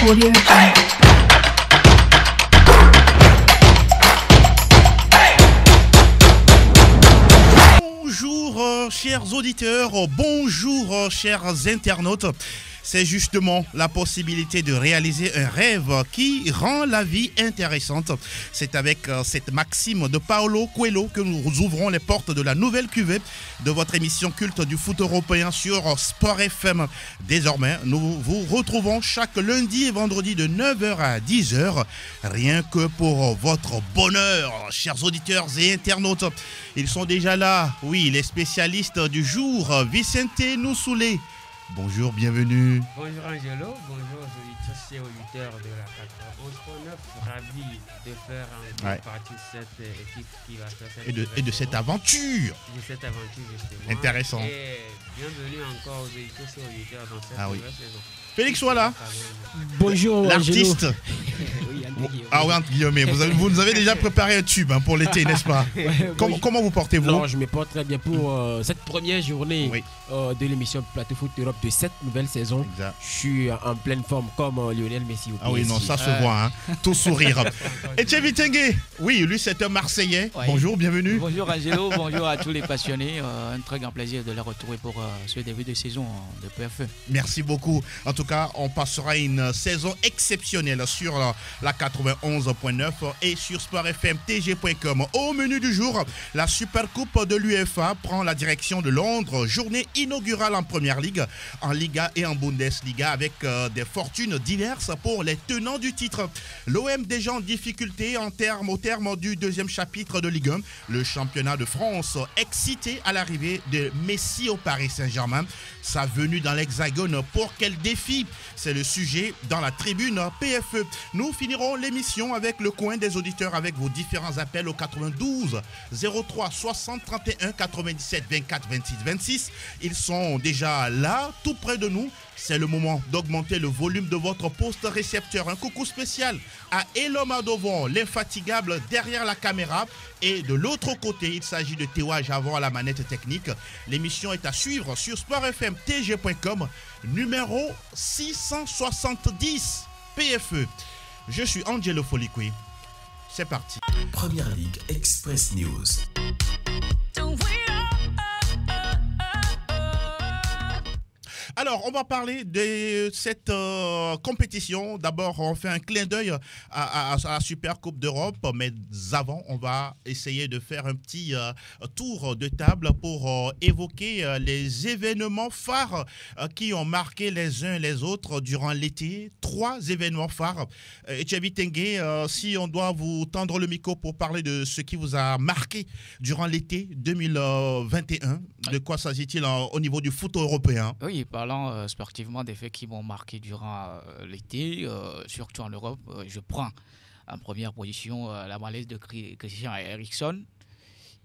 Audio Jungle. Bonjour chers auditeurs, bonjour chers internautes. C'est justement la possibilité de réaliser un rêve qui rend la vie intéressante. C'est avec cette maxime de Paulo Coelho que nous ouvrons les portes de la nouvelle cuvée de votre émission culte du foot européen sur Sport FM. Désormais, nous vous retrouvons chaque lundi et vendredi de 9h à 10h, rien que pour votre bonheur, chers auditeurs et internautes. Ils sont déjà là, oui, les spécialistes du jour, Vicente Noussoulé. Bonjour, bienvenue. Bonjour Angelo, bonjour aux auditeurs de la 91.9, ravi de faire partie de cette équipe qui va faire cette et de cette aventure. De cette aventure justement. Intéressant. Et bienvenue encore aux auditeurs dans cette nouvelle saison. Félix Ouala. Bonjour l'artiste. Oui, ah oui, entre guillemets. Vous nous avez déjà préparé un tube pour l'été, n'est-ce pas? Comment vous portez-vous? Non, je me porte très bien pour cette première journée de l'émission Plateau Foot Europe de cette nouvelle saison. Exact. Je suis en pleine forme comme Lionel Messi au PSG. Ah oui, non, ça se voit, hein. Tout sourire. Etienne Vitenge, oui, lui c'est un Marseillais. Ouais. Bonjour, bienvenue. Bonjour Angelo, bonjour à tous les passionnés. Un très grand plaisir de les retrouver pour ce début de saison de PFE. Merci beaucoup. En tout cas, on passera une saison exceptionnelle sur la 91.9 et sur sportfmtg.com. Au menu du jour, la Super Coupe de l'UEFA prend la direction de Londres. Journée inaugurale en Première Ligue, en Liga et en Bundesliga avec des fortunes diverses pour les tenants du titre. L'OM déjà en difficulté au terme du deuxième chapitre de Ligue 1. Le championnat de France excité à l'arrivée de Messi au Paris Saint-Germain. Sa venue dans l'Hexagone, pour quel défi? C'est le sujet dans la tribune PFE. Nous finirons l'émission avec le coin des auditeurs avec vos différents appels au 92 03 60 31 97 24 26 26. Ils sont déjà là, tout près de nous. C'est le moment d'augmenter le volume de votre poste récepteur. Un coucou spécial à Elom Adovon, l'infatigable derrière la caméra. Et de l'autre côté, il s'agit de Théoua Javon à la manette technique. L'émission est à suivre sur sportfmtg.com, numéro 670 PFE. Je suis Angelo Folikwe. C'est parti. Première Ligue Express News. Alors, on va parler de cette compétition. D'abord, on fait un clin d'œil à la Super Coupe d'Europe. Mais avant, on va essayer de faire un petit tour de table pour évoquer les événements phares qui ont marqué les uns les autres durant l'été. 3 événements phares. Etienne Vitenge, si on doit vous tendre le micro pour parler de ce qui vous a marqué durant l'été 2021, de quoi s'agit-il au niveau du foot européen? Oui, parlant sportivement des faits qui m'ont marqué durant l'été, surtout en Europe, je prends en première position la malaise de Christian Eriksen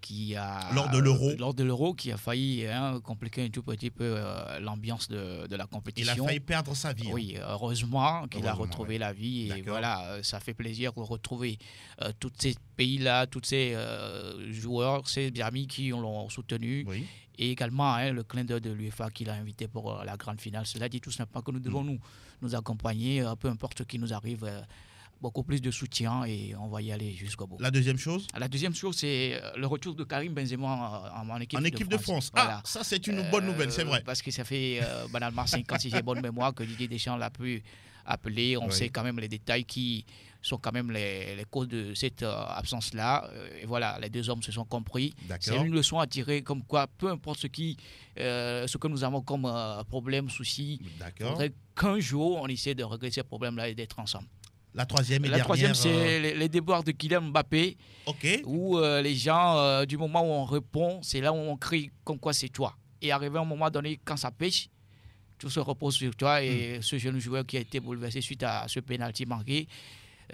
qui a lors de l'Euro qui a failli compliquer un tout petit peu l'ambiance de la compétition. Il a failli perdre sa vie. Oui, heureusement qu'il a retrouvé la vie et voilà, ça fait plaisir de retrouver tous ces pays-là, tous ces joueurs, ces amis qui l'ont soutenu. Oui. Et également le clin d'œil de l'UEFA qui l'a invité pour la grande finale. Cela dit tout simplement que nous devons nous accompagner, peu importe ce qui nous arrive, beaucoup plus de soutien et on va y aller jusqu'au bout. La deuxième chose? La deuxième chose, c'est le retour de Karim Benzema en équipe de France. Voilà. Ah, ça c'est une bonne nouvelle, c'est vrai. Parce que ça fait banalement 5 ans, si j'ai bonne mémoire, que Didier Deschamps l'a pu appeler. On sait quand même les détails qui sont quand même les causes de cette absence-là. Et voilà, les deux hommes se sont compris. C'est une leçon à tirer comme quoi, peu importe ce que nous avons comme problème, souci, il faudrait qu'un jour, on essaie de régler ces problèmes-là et d'être ensemble. La troisième, c'est les déboires de Kylian Mbappé, où les gens, du moment où on répond, c'est là où on crie comme quoi c'est toi. Et arrivé à un moment donné, quand ça pêche, tout se repose sur toi et ce jeune joueur qui a été bouleversé suite à ce pénalty manqué,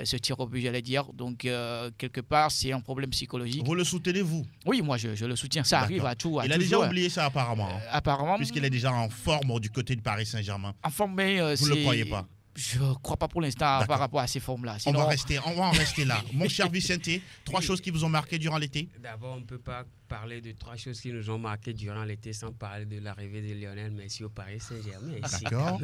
ce tir au but, j'allais dire. Donc, quelque part, c'est un problème psychologique. Vous le soutenez, vous? Oui, moi, je le soutiens. Ça arrive à tout. Il a déjà oublié ça, apparemment. Apparemment. Puisqu'il est déjà en forme du côté du Paris Saint-Germain. En forme, mais vous ne le croyez pas? Je ne crois pas pour l'instant par rapport à ces formes-là. Sinon... On va en rester là. Mon cher Vicente, 3 choses qui vous ont marqué durant l'été? D'abord, on ne peut pas parler de 3 choses qui nous ont marqué durant l'été sans parler de l'arrivée de Lionel Messi au Paris Saint-Germain. D'accord.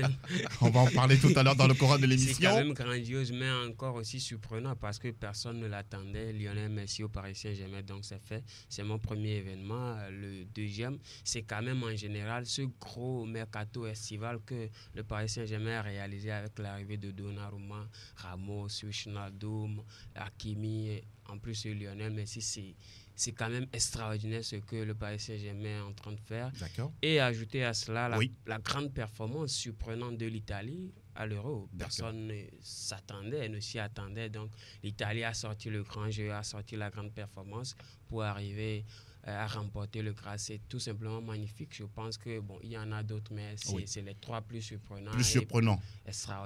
On va en parler tout à l'heure dans le courant de l'émission. C'est quand même grandiose, mais encore aussi surprenant parce que personne ne l'attendait, Lionel Messi au Paris Saint-Germain. Donc c'est fait. C'est mon premier événement. Le deuxième, c'est quand même en général ce gros mercato estival que le Paris Saint-Germain a réalisé avec l'arrivée de Donnarumma, Ramos, Wijnaldum, Hakimi, en plus Lionel Messi. C'est quand même extraordinaire ce que le Paris Saint-Germain est en train de faire. D'accord. Et ajouter à cela la grande performance surprenante de l'Italie à l'Euro. Personne ne s'attendait, ne s'y attendait. Donc l'Italie a sorti le grand jeu, a sorti la grande performance pour arriver à remporter le Graal. C'est tout simplement magnifique. Je pense que il y en a d'autres, mais c'est les 3 plus surprenants. Plus surprenants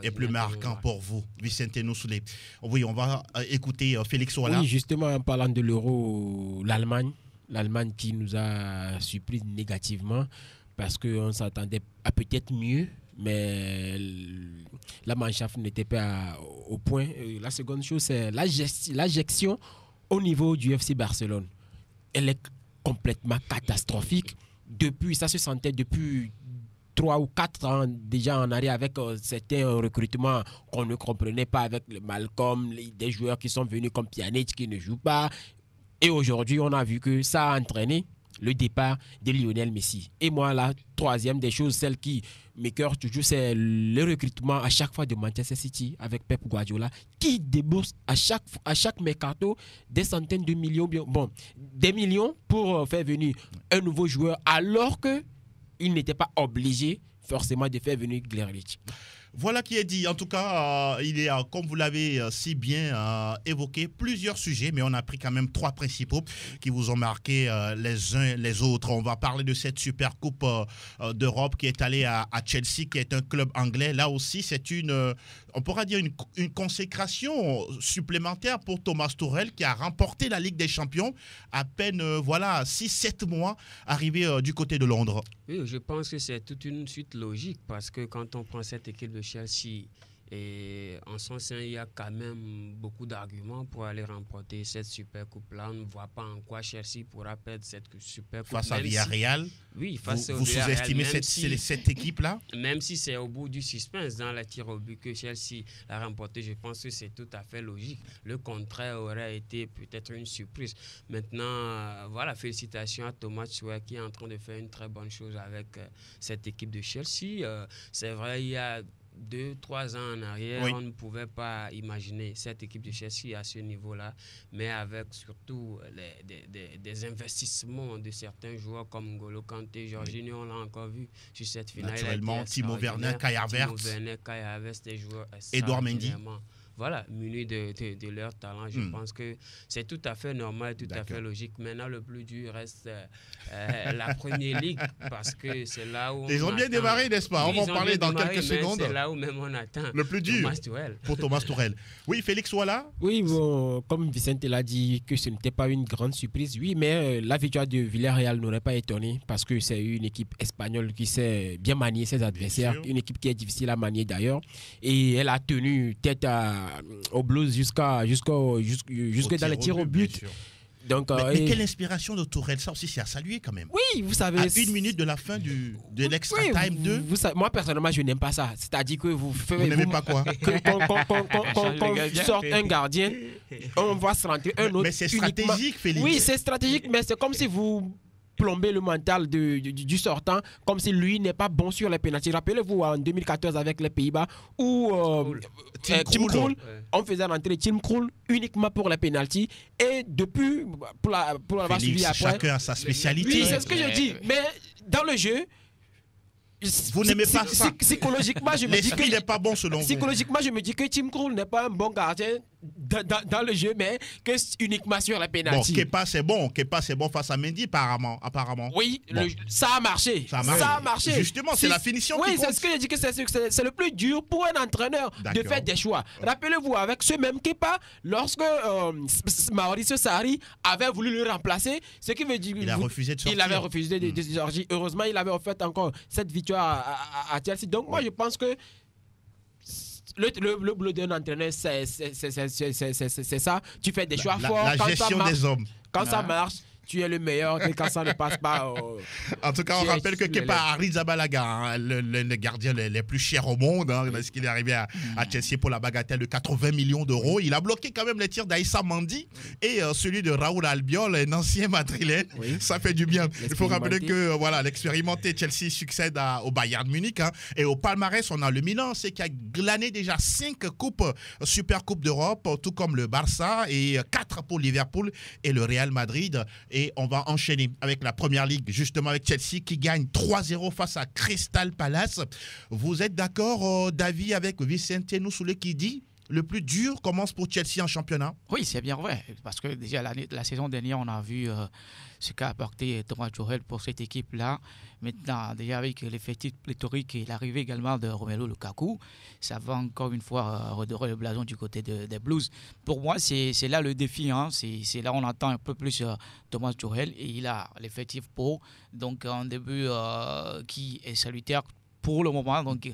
et plus marquants pour vous, Vicente Noussoulé. Oui, on va écouter Félix Ouala. Oui, justement, en parlant de l'Euro, l'Allemagne qui nous a surpris négativement parce qu'on s'attendait à peut-être mieux, mais la Mannschaft n'était pas au point. La seconde chose, c'est l'injection au niveau du FC Barcelone. Elle est complètement catastrophique. Ça se sentait depuis 3 ou 4 ans déjà en arrière avec certains recrutements qu'on ne comprenait pas avec le Malcolm, des joueurs qui sont venus comme Pjanic qui ne jouent pas. Et aujourd'hui, on a vu que ça a entraîné le départ de Lionel Messi. Et moi, la troisième des choses, celle qui m'écœure toujours, c'est le recrutement à chaque fois de Manchester City avec Pep Guardiola, qui débourse à chaque mercato des centaines de millions, des millions pour faire venir un nouveau joueur, alors qu'il n'était pas obligé forcément de faire venir Grealish. Voilà qui est dit. En tout cas, il y a, comme vous l'avez si bien évoqué, plusieurs sujets, mais on a pris quand même 3 principaux qui vous ont marqué les uns les autres. On va parler de cette super coupe d'Europe qui est allée à Chelsea, qui est un club anglais. Là aussi, c'est on pourra dire une consécration supplémentaire pour Thomas Tuchel qui a remporté la Ligue des Champions à peine 6-7 mois arrivé du côté de Londres. Oui, je pense que c'est toute une suite logique parce que quand on prend cette équipe de Chelsea, et en son sein, il y a quand même beaucoup d'arguments pour aller remporter cette super coupe-là. On ne voit pas en quoi Chelsea pourra perdre cette super coupe. Face à Villarreal, oui, face vous sous-estimez cette équipe-là? Même si c'est au bout du suspense dans la tir au but que Chelsea a remporté, je pense que c'est tout à fait logique. Le contraire aurait été peut-être une surprise. Maintenant, félicitations à Thomas Tuchel qui est en train de faire une très bonne chose avec cette équipe de Chelsea. C'est vrai, il y a 2-3 ans en arrière, on ne pouvait pas imaginer cette équipe de Chelsea à ce niveau-là, mais avec surtout des investissements de certains joueurs comme N'Golo Kanté, Jorginho, on l'a encore vu sur cette finale. Naturellement, Timo Werner, Kai Havertz, des joueurs Edouard Mendy. Munis de leur talent. Je pense que c'est tout à fait normal, tout à fait logique. Maintenant, le plus dur reste la Première Ligue parce que c'est là où ils ont bien démarré, n'est-ce pas? On va en parler dans quelques secondes. C'est là où même on attend le plus dur pour Thomas Tuchel. Oui, Félix Ouala. Oui, comme Vicente l'a dit, que ce n'était pas une grande surprise. Oui, mais la victoire de Villarreal n'aurait pas étonné parce que c'est une équipe espagnole qui sait bien manier ses adversaires, une équipe qui est difficile à manier d'ailleurs. Et elle a tenu tête au Blues jusque dans les tirs au but. Donc, mais quelle inspiration de Tuchel, ça aussi c'est à saluer quand même. Oui, vous savez. À 1 minute de la fin de l'extra time 2. Moi personnellement, je n'aime pas ça. C'est-à-dire que vous n'aimez pas quoi? Qu'on sorte un gardien, on va se rentrer un autre. Mais c'est stratégique, Félix. Oui, c'est stratégique, mais c'est comme si vous plomber le mental du sortant, comme si lui n'est pas bon sur les pénaltys. Rappelez-vous en 2014 avec les Pays-Bas où Tim Krul, on faisait rentrer Tim Krul uniquement pour les pénaltys et depuis pour l'avoir suivi après. Chacun a sa spécialité. Oui, c'est ce que je dis. Mais dans le jeu, vous n'aimez pas ça. Psychologiquement, je me dis qu'il n'est pas bon selon vous. Psychologiquement, je me dis que Tim Krul n'est pas un bon gardien dans le jeu, mais que uniquement sur la pénalty. Bon, Kepa c'est bon face à Mendy apparemment. Oui, ça a marché. Ça a marché. Justement, c'est la finition qui compte. Oui, c'est ce que je dis que c'est le plus dur pour un entraîneur de faire des choix. Rappelez-vous, avec ce même Kepa, lorsque Mauricio Sarri avait voulu le remplacer, ce qui veut dire il a refusé de sortir. Il avait refusé de sortir. Heureusement, il avait offert encore cette victoire à Chelsea. Donc moi, je pense que le boulot d'un entraîneur, c'est ça. Tu fais des choix forts. La gestion des hommes. Quand ça marche, tu es le meilleur, quand ça ne passe pas. En tout cas, on rappelle que Kepa Arrizabalaga, hein, le gardien les plus chers au monde, hein, parce qu'il est arrivé à Chelsea pour la bagatelle de 80 millions d'euros. Il a bloqué quand même les tirs d'Aïssa Mandi et celui de Raoul Albiol, un ancien madrilène. Oui. Ça fait du bien. Il faut rappeler que voilà, l'expérimenté Chelsea succède au Bayern Munich. Hein, et au palmarès, on a le Milan, c'est qui a glané déjà 5 coupes, Super Coupe d'Europe, tout comme le Barça, et 4 pour Liverpool et le Real Madrid. Et on va enchaîner avec la Première Ligue, justement avec Chelsea qui gagne 3-0 face à Crystal Palace. Vous êtes d'accord, David, avec Vicente Noussoulé qui dit le plus dur commence pour Chelsea en championnat? Oui, c'est bien vrai. Parce que déjà la saison dernière, on a vu ce qu'a apporté Thomas Tuchel pour cette équipe-là. Maintenant, déjà avec l'effectif pléthorique et l'arrivée également de Romelu Lukaku, ça va encore une fois redorer le blason du côté des Blues. Pour moi, c'est là le défi. Hein. C'est là où on attend un peu plus Thomas Tuchel. Et il a l'effectif pour. Donc, un début qui est salutaire pour le moment. Donc,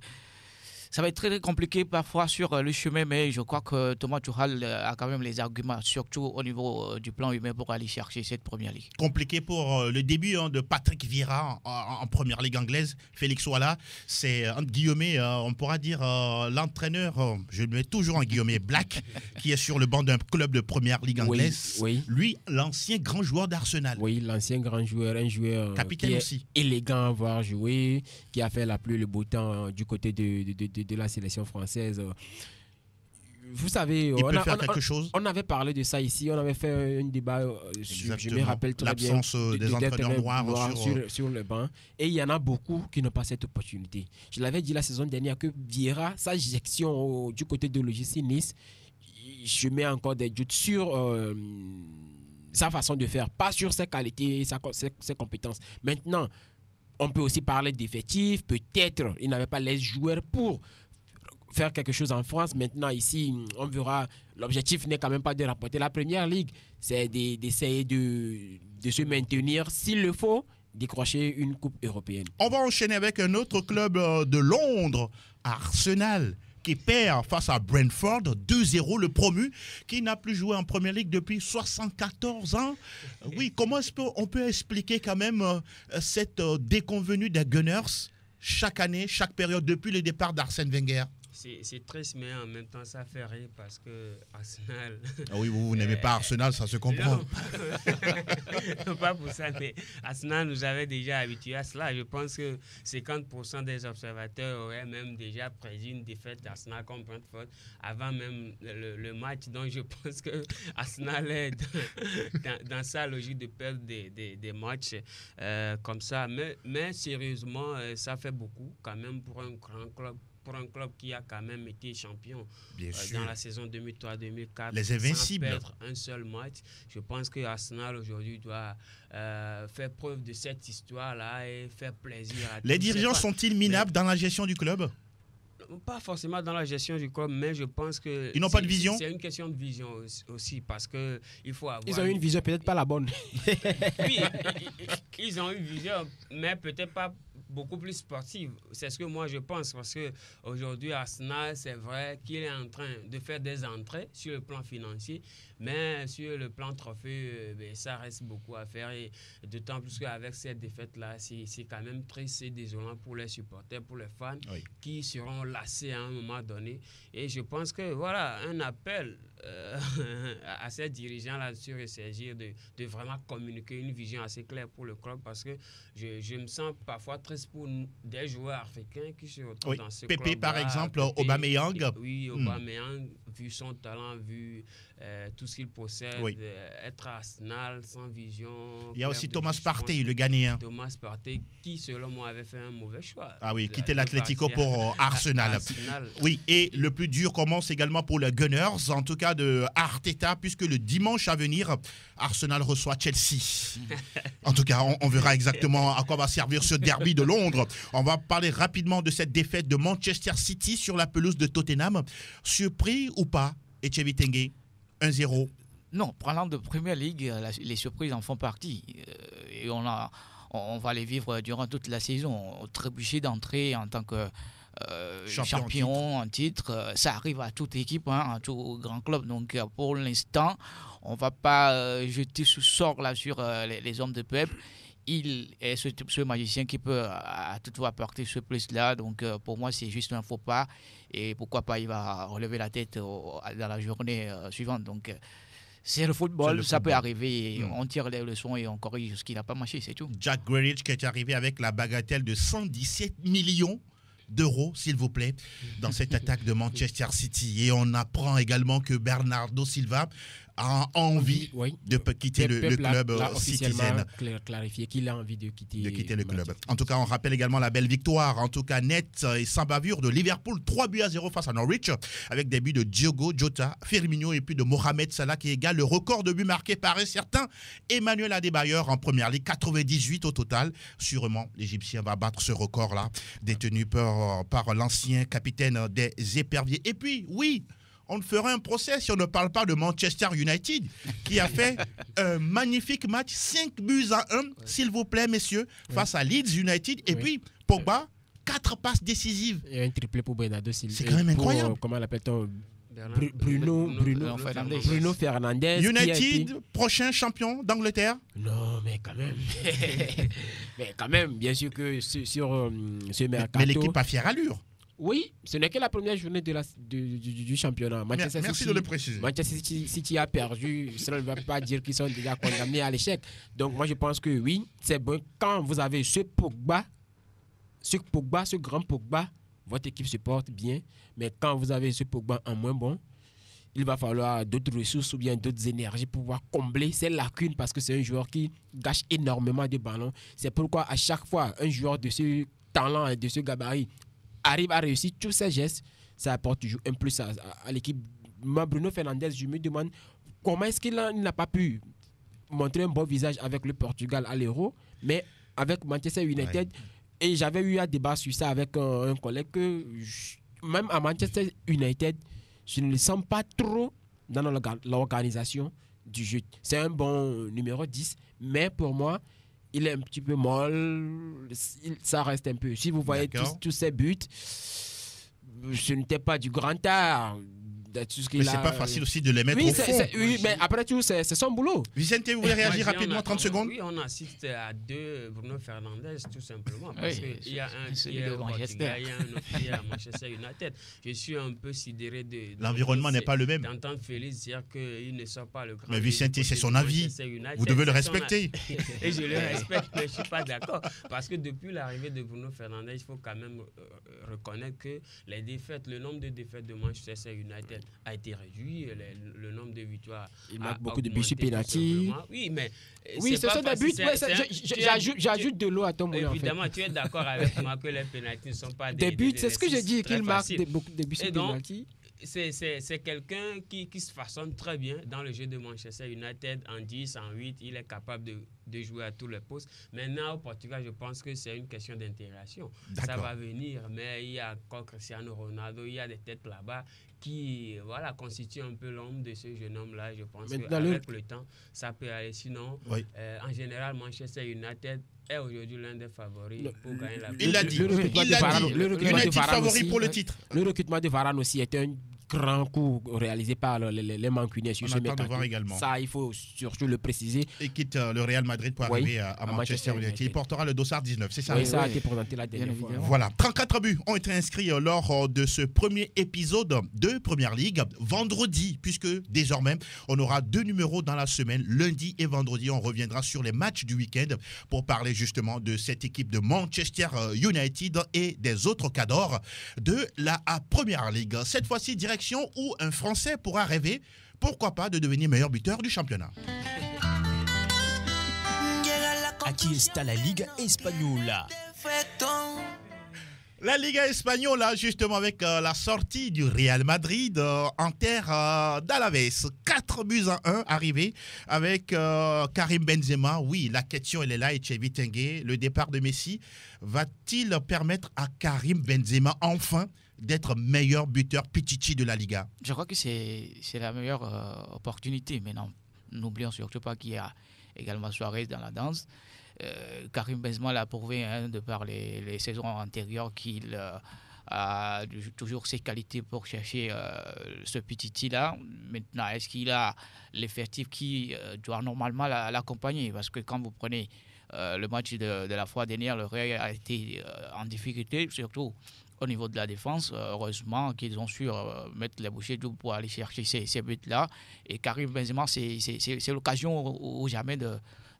ça va être très, très compliqué parfois sur le chemin, mais je crois que Thomas Tuchel a quand même les arguments, surtout au niveau du plan humain, pour aller chercher cette Première Ligue. Compliqué pour le début de Patrick Vieira en Première Ligue anglaise. Félix Ouala, c'est entre guillemets, on pourra dire l'entraîneur, je le mets toujours en guillemets, Black, qui est sur le banc d'un club de Première Ligue anglaise. Oui. Lui, l'ancien grand joueur d'Arsenal. Oui, l'ancien grand joueur, un joueur capitaine qui est aussi. Élégant à voir jouer, qui a fait la pluie et le beau temps du côté de la sélection française. Vous savez, il peut faire quelque chose. On avait parlé de ça ici, on avait fait un débat, je me rappelle très bien, l'absence des entraîneurs noirs sur le banc. Et il y en a beaucoup qui n'ont pas cette opportunité. Je l'avais dit la saison dernière que Vieira, sa gestion du côté de l'OGC Nice, je mets encore des doutes sur sa façon de faire, pas sur ses qualités, ses compétences. Maintenant, on peut aussi parler d'effectifs. Peut-être il n'avait pas les joueurs pour faire quelque chose en France. Maintenant, ici, on verra. L'objectif n'est quand même pas de remporter la Première Ligue. C'est d'essayer de se maintenir, s'il le faut, décrocher une coupe européenne. On va enchaîner avec un autre club de Londres, Arsenal, qui perd face à Brentford 2-0, le promu, qui n'a plus joué en Première Ligue depuis 74 ans. Oui, comment est-ce qu'on peut expliquer quand même cette déconvenue des Gunners chaque année, chaque période, depuis le départ d'Arsène Wenger? C'est triste, mais en même temps, ça fait rire parce que Arsenal... Ah oui, vous n'aimez pas Arsenal, ça se comprend. Non, pas pour ça, mais Arsenal nous avait déjà habitués à cela. Je pense que 50% des observateurs auraient même déjà prédit une défaite d'Arsenal contre Brentford avant même le match. Donc, je pense que Arsenal est dans sa logique de perdre des matchs comme ça. Mais sérieusement, ça fait beaucoup quand même pour un grand club. Pour un club qui a quand même été champion dans la saison 2003-2004, les Invincibles, sans perdre un seul match. Je pense que Arsenal aujourd'hui doit faire preuve de cette histoire-là et faire plaisir à tous. Les dirigeants sont-ils minables dans la gestion du club? Pas forcément dans la gestion du club, mais je pense que... Ils n'ont pas de vision? C'est une question de vision aussi, parce qu'il faut avoir... Ils ont une vision, peut-être pas la bonne. Oui, ils ont une vision, mais peut-être pas beaucoup plus sportive. C'est ce que moi je pense, parce qu'aujourd'hui, Arsenal, c'est vrai qu'il est en train de faire des entrées sur le plan financier, mais sur le plan trophée, ça reste beaucoup à faire. Et d'autant plus qu'avec cette défaite-là, c'est quand même triste et désolant pour les supporters, pour les fans, oui, qui seront lassés à un moment donné. Et je pense que, voilà, un appel à ces dirigeants-là de se ressaisir, de vraiment communiquer une vision assez claire pour le club, parce que je me sens parfois triste pour des joueurs africains qui se retrouvent dans ce club. Pépé, par exemple, Aubameyang. Oui, Aubameyang, vu son talent, vu tout ce qu'il possède, oui, être à Arsenal sans vision. Il y a aussi Thomas Partey, le Ghanéen. Thomas Partey, qui selon moi avait fait un mauvais choix. Ah oui, quitter l'Atlético pour Arsenal. Oui, et le plus dur commence également pour les Gunners, en tout cas de Arteta, puisque le dimanche à venir, Arsenal reçoit Chelsea. En tout cas, on verra exactement à quoi va servir ce derby de Londres. On va parler rapidement de cette défaite de Manchester City sur la pelouse de Tottenham. Surpris ou pas, Etchevi Tengue? 1-0. Non, parlant de Premier League, les surprises en font partie. Et on va les vivre durant toute la saison. Trébucher d'entrée en tant que champion en titre. Ça arrive à toute équipe, à tout grand club. Donc pour l'instant, on ne va pas jeter ce sort là sur les hommes de peuple. Il est ce magicien qui peut à toutefois apporter ce plus-là. Donc, pour moi, c'est juste un faux pas. Et pourquoi pas, il va relever la tête dans la journée suivante. Donc, c'est le football, ça peut arriver. On tire les leçons et on corrige ce qui n'a pas marché, c'est tout. Jack Grealish qui est arrivé avec la bagatelle de 117 millions d'euros, s'il vous plaît, dans cette attaque de Manchester City. Et on apprend également que Bernardo Silva a envie de quitter le club citizen. Clarifié qu'il a envie de quitter le club. En tout cas, on rappelle également la belle victoire, en tout cas nette et sans bavure, de Liverpool, 3-0 face à Norwich, avec des buts de Diogo Jota, Firmino et puis de Mohamed Salah qui égale le record de buts marqués par un certain Emmanuel Adebayor en première ligue, 98 au total. Sûrement, l'Égyptien va battre ce record-là, détenu par l'ancien capitaine des Éperviers. Et puis, oui, on fera un procès si on ne parle pas de Manchester United qui a fait un magnifique match, 5-1, s'il vous plaît, messieurs, face à Leeds United. Et puis, Pogba, 4 passes décisives. Et un triplé pour Bernardo Silva. C'est quand même incroyable. Comment l'appelle-t-on Bruno Fernandes. United, prochain champion d'Angleterre. Non, mais quand même. Bien sûr que sur ce mercato. Mais l'équipe a fière allure. Oui, ce n'est que la première journée du championnat. Merci de le préciser. Manchester City a perdu. Cela ne veut pas dire qu'ils sont déjà condamnés à l'échec. Donc moi je pense que oui, c'est bon. Quand vous avez ce grand Pogba, votre équipe se porte bien. Mais quand vous avez ce Pogba en moins bon, il va falloir d'autres ressources ou bien d'autres énergies pour pouvoir combler ces lacunes parce que c'est un joueur qui gâche énormément de ballons. C'est pourquoi à chaque fois, un joueur de ce talent et de ce gabarit arrive à réussir tous ses gestes, ça apporte toujours un plus à l'équipe. Moi, Bruno Fernandes, je me demande comment est-ce qu'il n'a pas pu montrer un bon visage avec le Portugal à l'Euro, mais avec Manchester United, et j'avais eu un débat sur ça avec un collègue que même à Manchester United, je ne le sens pas trop dans l'organisation du jeu. C'est un bon numéro 10, mais pour moi, il est un petit peu molle, ça reste un peu. Si vous voyez tous ces buts, ce n'était pas du grand art. Mais c'est pas facile aussi de les mettre au fond. Oui, mais après tout, c'est son boulot. Vicente, vous voulez réagir rapidement, 30 secondes? Oui, on assiste à deux Bruno Fernandes, tout simplement. Parce qu'il y a un qui est au Portugal, il y a un autre qui est à Manchester United. Je suis un peu sidéré de l'environnement n'est pas le même. D'entendre Félix dire qu'il ne sort pas le grand. Mais Vicente, c'est son avis. Vous devez le respecter. Et je le respecte, mais je ne suis pas d'accord. Parce que depuis l'arrivée de Bruno Fernandes, il faut quand même reconnaître que le nombre de défaites de Manchester United a été réduit, le nombre de victoires. Il marque beaucoup de buts sur penalty. Oui, mais oui, ce sont des buts. J'ajoute de l'eau à ton moulin. Évidemment, tu es d'accord avec moi que les penalties ne sont pas des buts. C'est ce que j'ai dit, qu'il marque beaucoup de buts sur penalty. C'est quelqu'un qui se façonne très bien dans le jeu de Manchester United en 10, en 8. Il est capable de jouer à tous les postes. Maintenant, au Portugal, je pense que c'est une question d'intégration. Ça va venir, mais il y a encore Cristiano Ronaldo, il y a des têtes là-bas qui constituent un peu l'ombre de ce jeune homme-là. Je pense qu'avec le temps, ça peut aller. Sinon, en général, Manchester United est aujourd'hui l'un des favoris pour gagner la Il l'a dit. United favori pour le titre. Le recrutement de Varane aussi est un grand coup réalisé par les Mancuniens sur ce mercato. Ça, il faut surtout le préciser. Et quitte le Real Madrid pour arriver à Manchester United. Il portera le dossard 19, c'est ça? Oui, ça a été présenté la dernière fois. Voilà, 34 buts ont été inscrits lors de ce premier épisode de Première Ligue. Vendredi, puisque désormais, on aura 2 numéros dans la semaine. Lundi et vendredi, on reviendra sur les matchs du week-end pour parler justement de cette équipe de Manchester United et des autres cadors de la Première Ligue. Cette fois-ci, direction où un Français pourra rêver, pourquoi pas, de devenir meilleur buteur du championnat. Aquí está la Liga Española. La Liga Espagnole, justement, avec la sortie du Real Madrid en terre d'Alaves. 4-1 arrivé avec Karim Benzema. Oui, la question, elle est là, et Etchevi Tengue. Le départ de Messi va-t-il permettre à Karim Benzema, enfin, d'être meilleur buteur Pichichi de la Liga? Je crois que c'est la meilleure opportunité. Mais non, n'oublions surtout pas qu'il y a également Suarez dans la danse. Karim Benzema l'a prouvé de par les saisons antérieures qu'il a toujours ses qualités pour chercher ce petit-là. Maintenant, est-ce qu'il a l'effectif qui doit normalement l'accompagner? Parce que quand vous prenez le match de la fois dernière, le Real a été en difficulté, surtout au niveau de la défense. Heureusement qu'ils ont su mettre les bouchées doubles pour aller chercher ces buts-là. Et Karim Benzema, c'est l'occasion ou jamais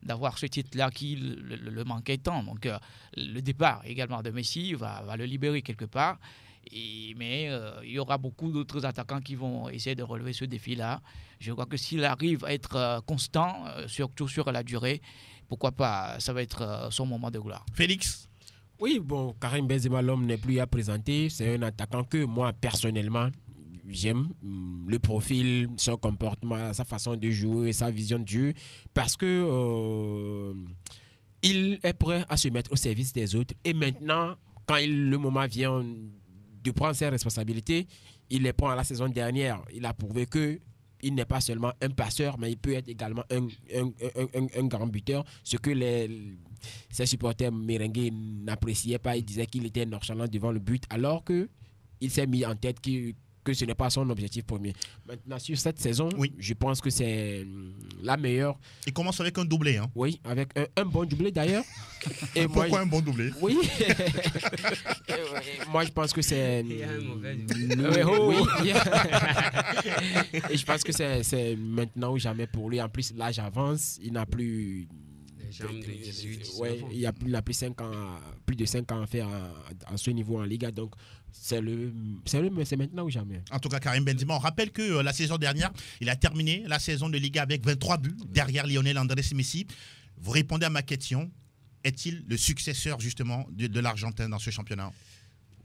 d'avoir ce titre-là qui le manquait tant. Donc le départ également de Messi va le libérer quelque part. Mais il y aura beaucoup d'autres attaquants qui vont essayer de relever ce défi-là. Je crois que s'il arrive à être constant, surtout sur la durée, pourquoi pas, ça va être son moment de gloire. Félix? Oui, bon, Karim Benzema, l'homme n'est plus à présenter. C'est un attaquant que moi, personnellement, j'aime. Le profil, son comportement, sa façon de jouer, sa vision de jeu. Parce que il est prêt à se mettre au service des autres. Et maintenant, quand le moment vient de prendre ses responsabilités, il les prend à la saison dernière. Il a prouvé que il n'est pas seulement un passeur, mais il peut être également un grand buteur. Ce que ses supporters merengues n'appréciaient pas. Ils disaient qu'il était nonchalant devant le but, alors qu'il s'est mis en tête que ce n'est pas son objectif premier. Maintenant, sur cette saison, oui, je pense que c'est la meilleure. Il commence avec un doublé. Hein? Oui, avec un bon doublé d'ailleurs. Et pourquoi un bon doublé? Oui. Moi, je pense que c'est... Il y a un mauvais oui. Et je pense que c'est maintenant ou jamais pour lui. En plus, l'âge avance. Il n'a plus... il a plus 5 ans, plus de 5 ans à faire à ce niveau en Liga. Donc, c'est maintenant ou jamais. En tout cas, Karim Benzema, on rappelle que la saison dernière, il a terminé la saison de Liga avec 23 buts derrière Lionel Andrés Messi. Vous répondez à ma question. Est-il le successeur justement de l'Argentin dans ce championnat?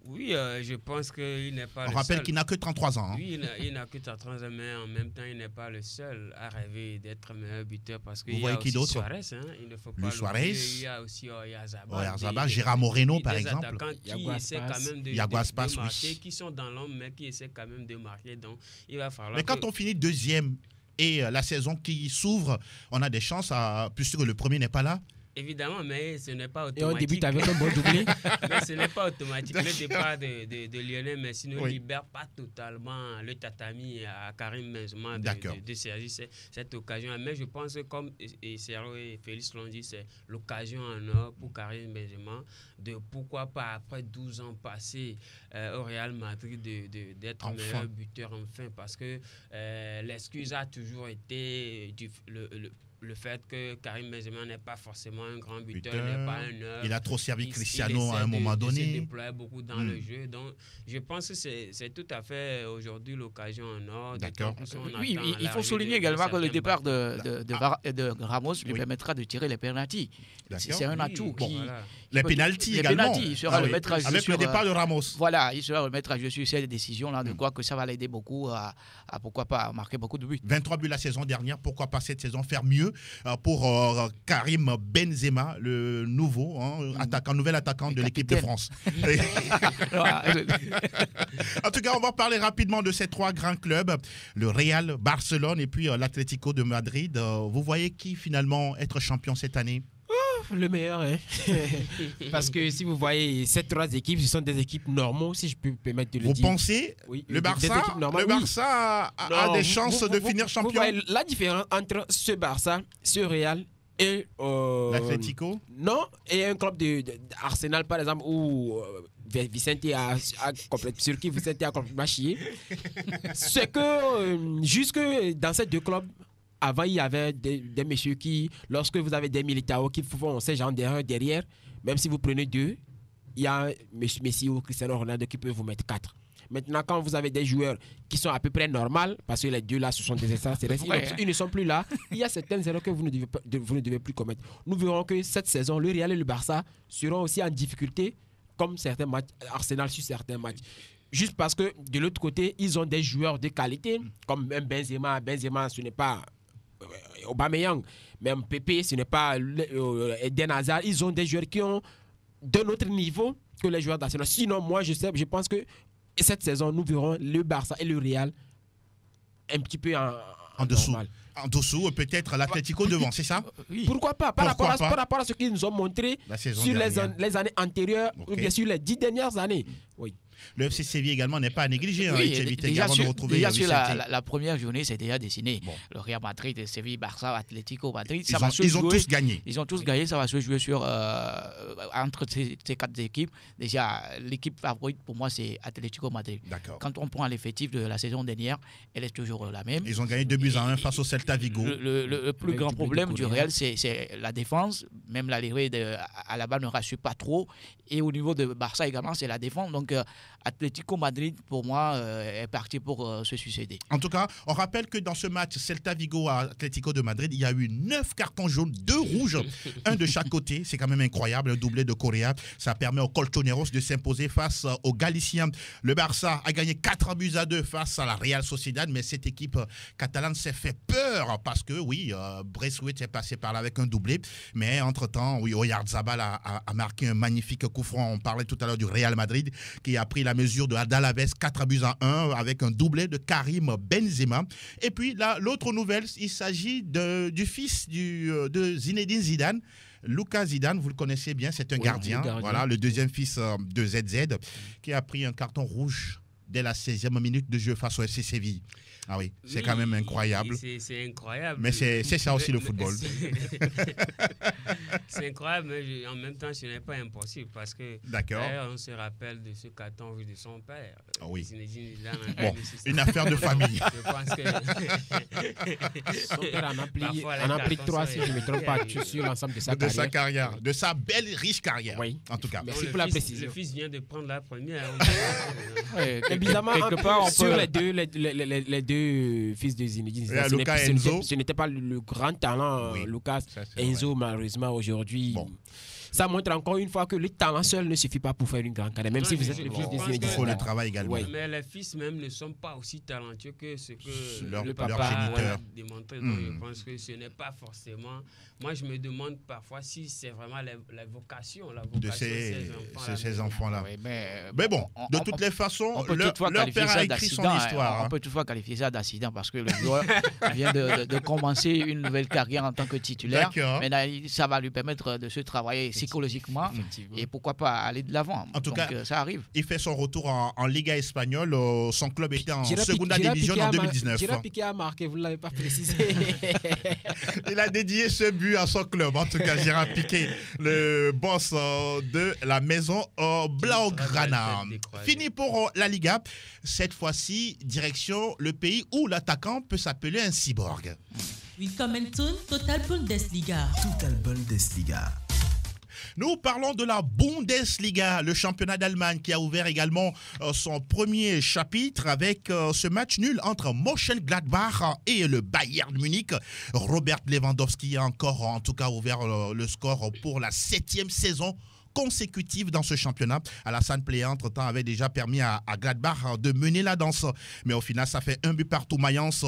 Oui, je pense qu'il n'est pas le seul. On rappelle qu'il n'a que 33 ans. Hein. Oui, il n'a que 33 ans, mais en même temps, il n'est pas le seul à rêver d'être meilleur buteur parce qu'il y a aussi Suarez. Hein, il ne faut pas Suarez. Il y a aussi Oyarzabal, Gérard Moreno, par exemple. Qui essaient quand même de marquer, qui sont dans l'ombre, mais qui essaient quand même de marquer. Donc, il va falloir. Mais quand on finit deuxième et la saison qui s'ouvre, on a des chances, puisque le premier n'est pas là. Évidemment, mais ce n'est pas automatique. Et on débute avec un bon doublé. Mais ce n'est pas automatique. Le départ de Lionel Messi ne libère pas totalement le tatami à Karim Benzema de saisir cette occasion. Mais je pense que comme Sergio et Félix l'ont dit, c'est l'occasion en or pour Karim Benzema de pourquoi pas après 12 ans passés au Real Madrid d'être meilleur buteur enfin. Parce que l'excuse a toujours été le fait que Karim Benzema n'est pas forcément un grand buteur, n'est pas un neuf. Il a trop servi Cristiano à un moment donné. Il se déploie beaucoup dans le jeu. Donc, je pense que c'est tout à fait aujourd'hui l'occasion en or. D'accord. Oui, il faut souligner également que le départ de Ramos lui permettra de tirer les pénaltys. C'est un atout qui... Les pénaltys également. Il sera le maître à jeu avec le départ de Ramos. Voilà, il sera le maître à jeu sur cette décision-là, de quoi que ça va l'aider beaucoup à pourquoi pas marquer beaucoup de buts. 23 buts la saison dernière, pourquoi pas cette saison faire mieux pour Karim Benzema, le nouveau nouvel attaquant de l'équipe de France. En tout cas, on va parler rapidement de ces trois grands clubs, le Real, Barcelone et puis l'Atlético de Madrid. Vous voyez qui finalement être champion cette année? Le meilleur, hein. Parce que si vous voyez ces trois équipes, ce sont des équipes normaux, si je peux me permettre de le dire. Vous pensez le Barça a des chances de finir champion? Vous voyez la différence entre ce Barça, ce Real et l'Atlético? Non, et un club d'Arsenal par exemple où Vicente a complètement chié. C'est que jusque dans ces deux clubs, avant, il y avait des messieurs qui, lorsque vous avez des Militao qui font ces gens derrière, même si vous prenez deux, il y a Messi ou Cristiano Ronaldo qui peut vous mettre 4. Maintenant, quand vous avez des joueurs qui sont à peu près normaux, parce que les deux là, ce sont des extraterrestres, ils ne sont plus là, il y a certaines erreurs que vous ne devez plus commettre. Nous verrons que cette saison, le Real et le Barça seront aussi en difficulté, comme certains matchs, Arsenal sur certains matchs. Juste parce que de l'autre côté, ils ont des joueurs de qualité, comme même Benzema. Benzema, ce n'est pas Aubameyang, même Pepe, ce n'est pas Eden Hazard. Ils ont des joueurs qui ont d'un autre niveau que les joueurs d'Arsenal. Sinon, moi, je pense que cette saison, nous verrons le Barça et le Real un petit peu en dessous. Normal. En dessous, peut-être l'Atlético devant, c'est ça? Oui. Pourquoi pas? Par rapport à ce qu'ils nous ont montré sur les années antérieures, ou bien sur les 10 dernières années. Oui. Le FC Séville également n'est pas à négliger. Déjà sur la première journée, c'est déjà dessiné. Bon. Le Real Madrid, Séville, Barça, Atlético Madrid. Ils ont tous gagné. Ils ont tous gagné. Ça va se jouer entre ces 4 équipes. Déjà, l'équipe favorite pour moi, c'est Atlético Madrid. Quand on prend l'effectif de la saison dernière, elle est toujours la même. Ils ont gagné 2-1 face au Celta Vigo. Le plus grand problème du Real, c'est la défense. Même l'arrivée à la balle ne rassure pas trop. Et au niveau de Barça également, c'est la défense. Donc, Atlético Madrid, pour moi, est parti pour se succéder. En tout cas, on rappelle que dans ce match Celta Vigo à Atlético de Madrid, il y a eu 9 cartons jaunes, 2 rouges, un de chaque côté. C'est quand même incroyable, un doublé de Correa. Ça permet aux Colchoneros de s'imposer face aux Galiciens. Le Barça a gagné 4-2 face à la Real Sociedad, mais cette équipe catalane s'est fait peur parce que, oui, Braithwaite est passé par là avec un doublé. Mais entre-temps, oui, Oyarzabal a marqué un magnifique coup franc. On parlait tout à l'heure du Real Madrid qui a pris la mesure de Adalaves 4-1 avec un doublé de Karim Benzema. Et puis l'autre nouvelle, il s'agit du fils de Zinedine Zidane. Lucas Zidane, vous le connaissez bien, c'est un gardien. Voilà, le deuxième fils de ZZ qui a pris un carton rouge dès la 16e minute de jeu face au FC Séville. Ah oui, c'est quand même incroyable. C'est incroyable. Mais c'est ça aussi le football. C'est incroyable, mais en même temps, ce n'est pas impossible parce que on se rappelle de ce carton rouge de son père. Ah oui. Bon, une affaire de famille. Je pense que son père en a pris 3, si je ne me trompe pas, sur l'ensemble de sa carrière. De sa belle, riche carrière. Oui. En tout cas. Merci pour la précision. Le fils vient de prendre la première. Bizarrement, sur les deux fils de Zinedine Zidane, ce n'était pas le grand talent, Lucas. Enzo, malheureusement, aujourd'hui, ça montre encore une fois que le talent seul ne suffit pas pour faire une grande carrière. Même si vous êtes le fils de Zinedine Zidane. Il faut le travail également. Mais les fils même ne sont pas aussi talentueux que ce que le papa a démontré. Donc je pense que ce n'est pas forcément... Moi, je me demande parfois si c'est vraiment la vocation de ces enfants-là. Mais bon, de toutes les façons, leur père a écrit son histoire. On peut toutefois qualifier ça d'accident parce que le joueur vient de commencer une nouvelle carrière en tant que titulaire. Mais ça va lui permettre de se travailler psychologiquement et pourquoi pas aller de l'avant. En tout cas, ça arrive. Il fait son retour en Liga espagnole. Son club était en Segunda Division en 2019. Gérard Piqué a marqué, vous ne l'avez pas précisé. Il a dédié ce but à son club. En tout cas, Gérard Piqué, le boss de la maison Blaugrana. Fini pour la Liga. Cette fois-ci, direction le pays où l'attaquant peut s'appeler un cyborg. Willkommen zum Total Bundesliga. Total Bundesliga. Nous parlons de la Bundesliga, le championnat d'Allemagne qui a ouvert également son premier chapitre avec ce match nul entre Mönchengladbach et le Bayern Munich. Robert Lewandowski a encore en tout cas ouvert le score pour la 7e saison consécutive dans ce championnat. Alassane Plea, entre-temps, avait déjà permis à Gladbach de mener la danse. Mais au final, ça fait 1 but partout. Mayence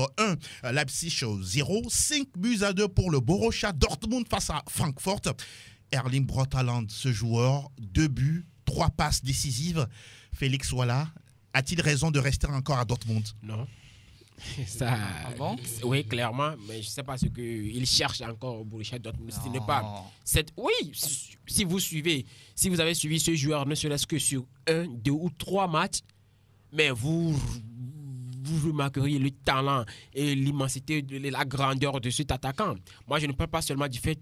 1, Leipzig 0, 5-2 pour le Borussia Dortmund face à Francfort. Erling Braut Haaland, ce joueur, 2 buts, 3 passes décisives. Félix Walla, a-t-il raison de rester encore à Dortmund? Non. Ça, oui, clairement, mais je ne sais pas ce qu'il cherche encore au Borussia Dortmund. Ce n'est pas. Oui, si vous avez suivi ce joueur, ne serait-ce que sur 1, 2 ou 3 matchs, mais vous remarqueriez le talent et l'immensité, la grandeur de cet attaquant. Moi, je ne parle pas seulement du fait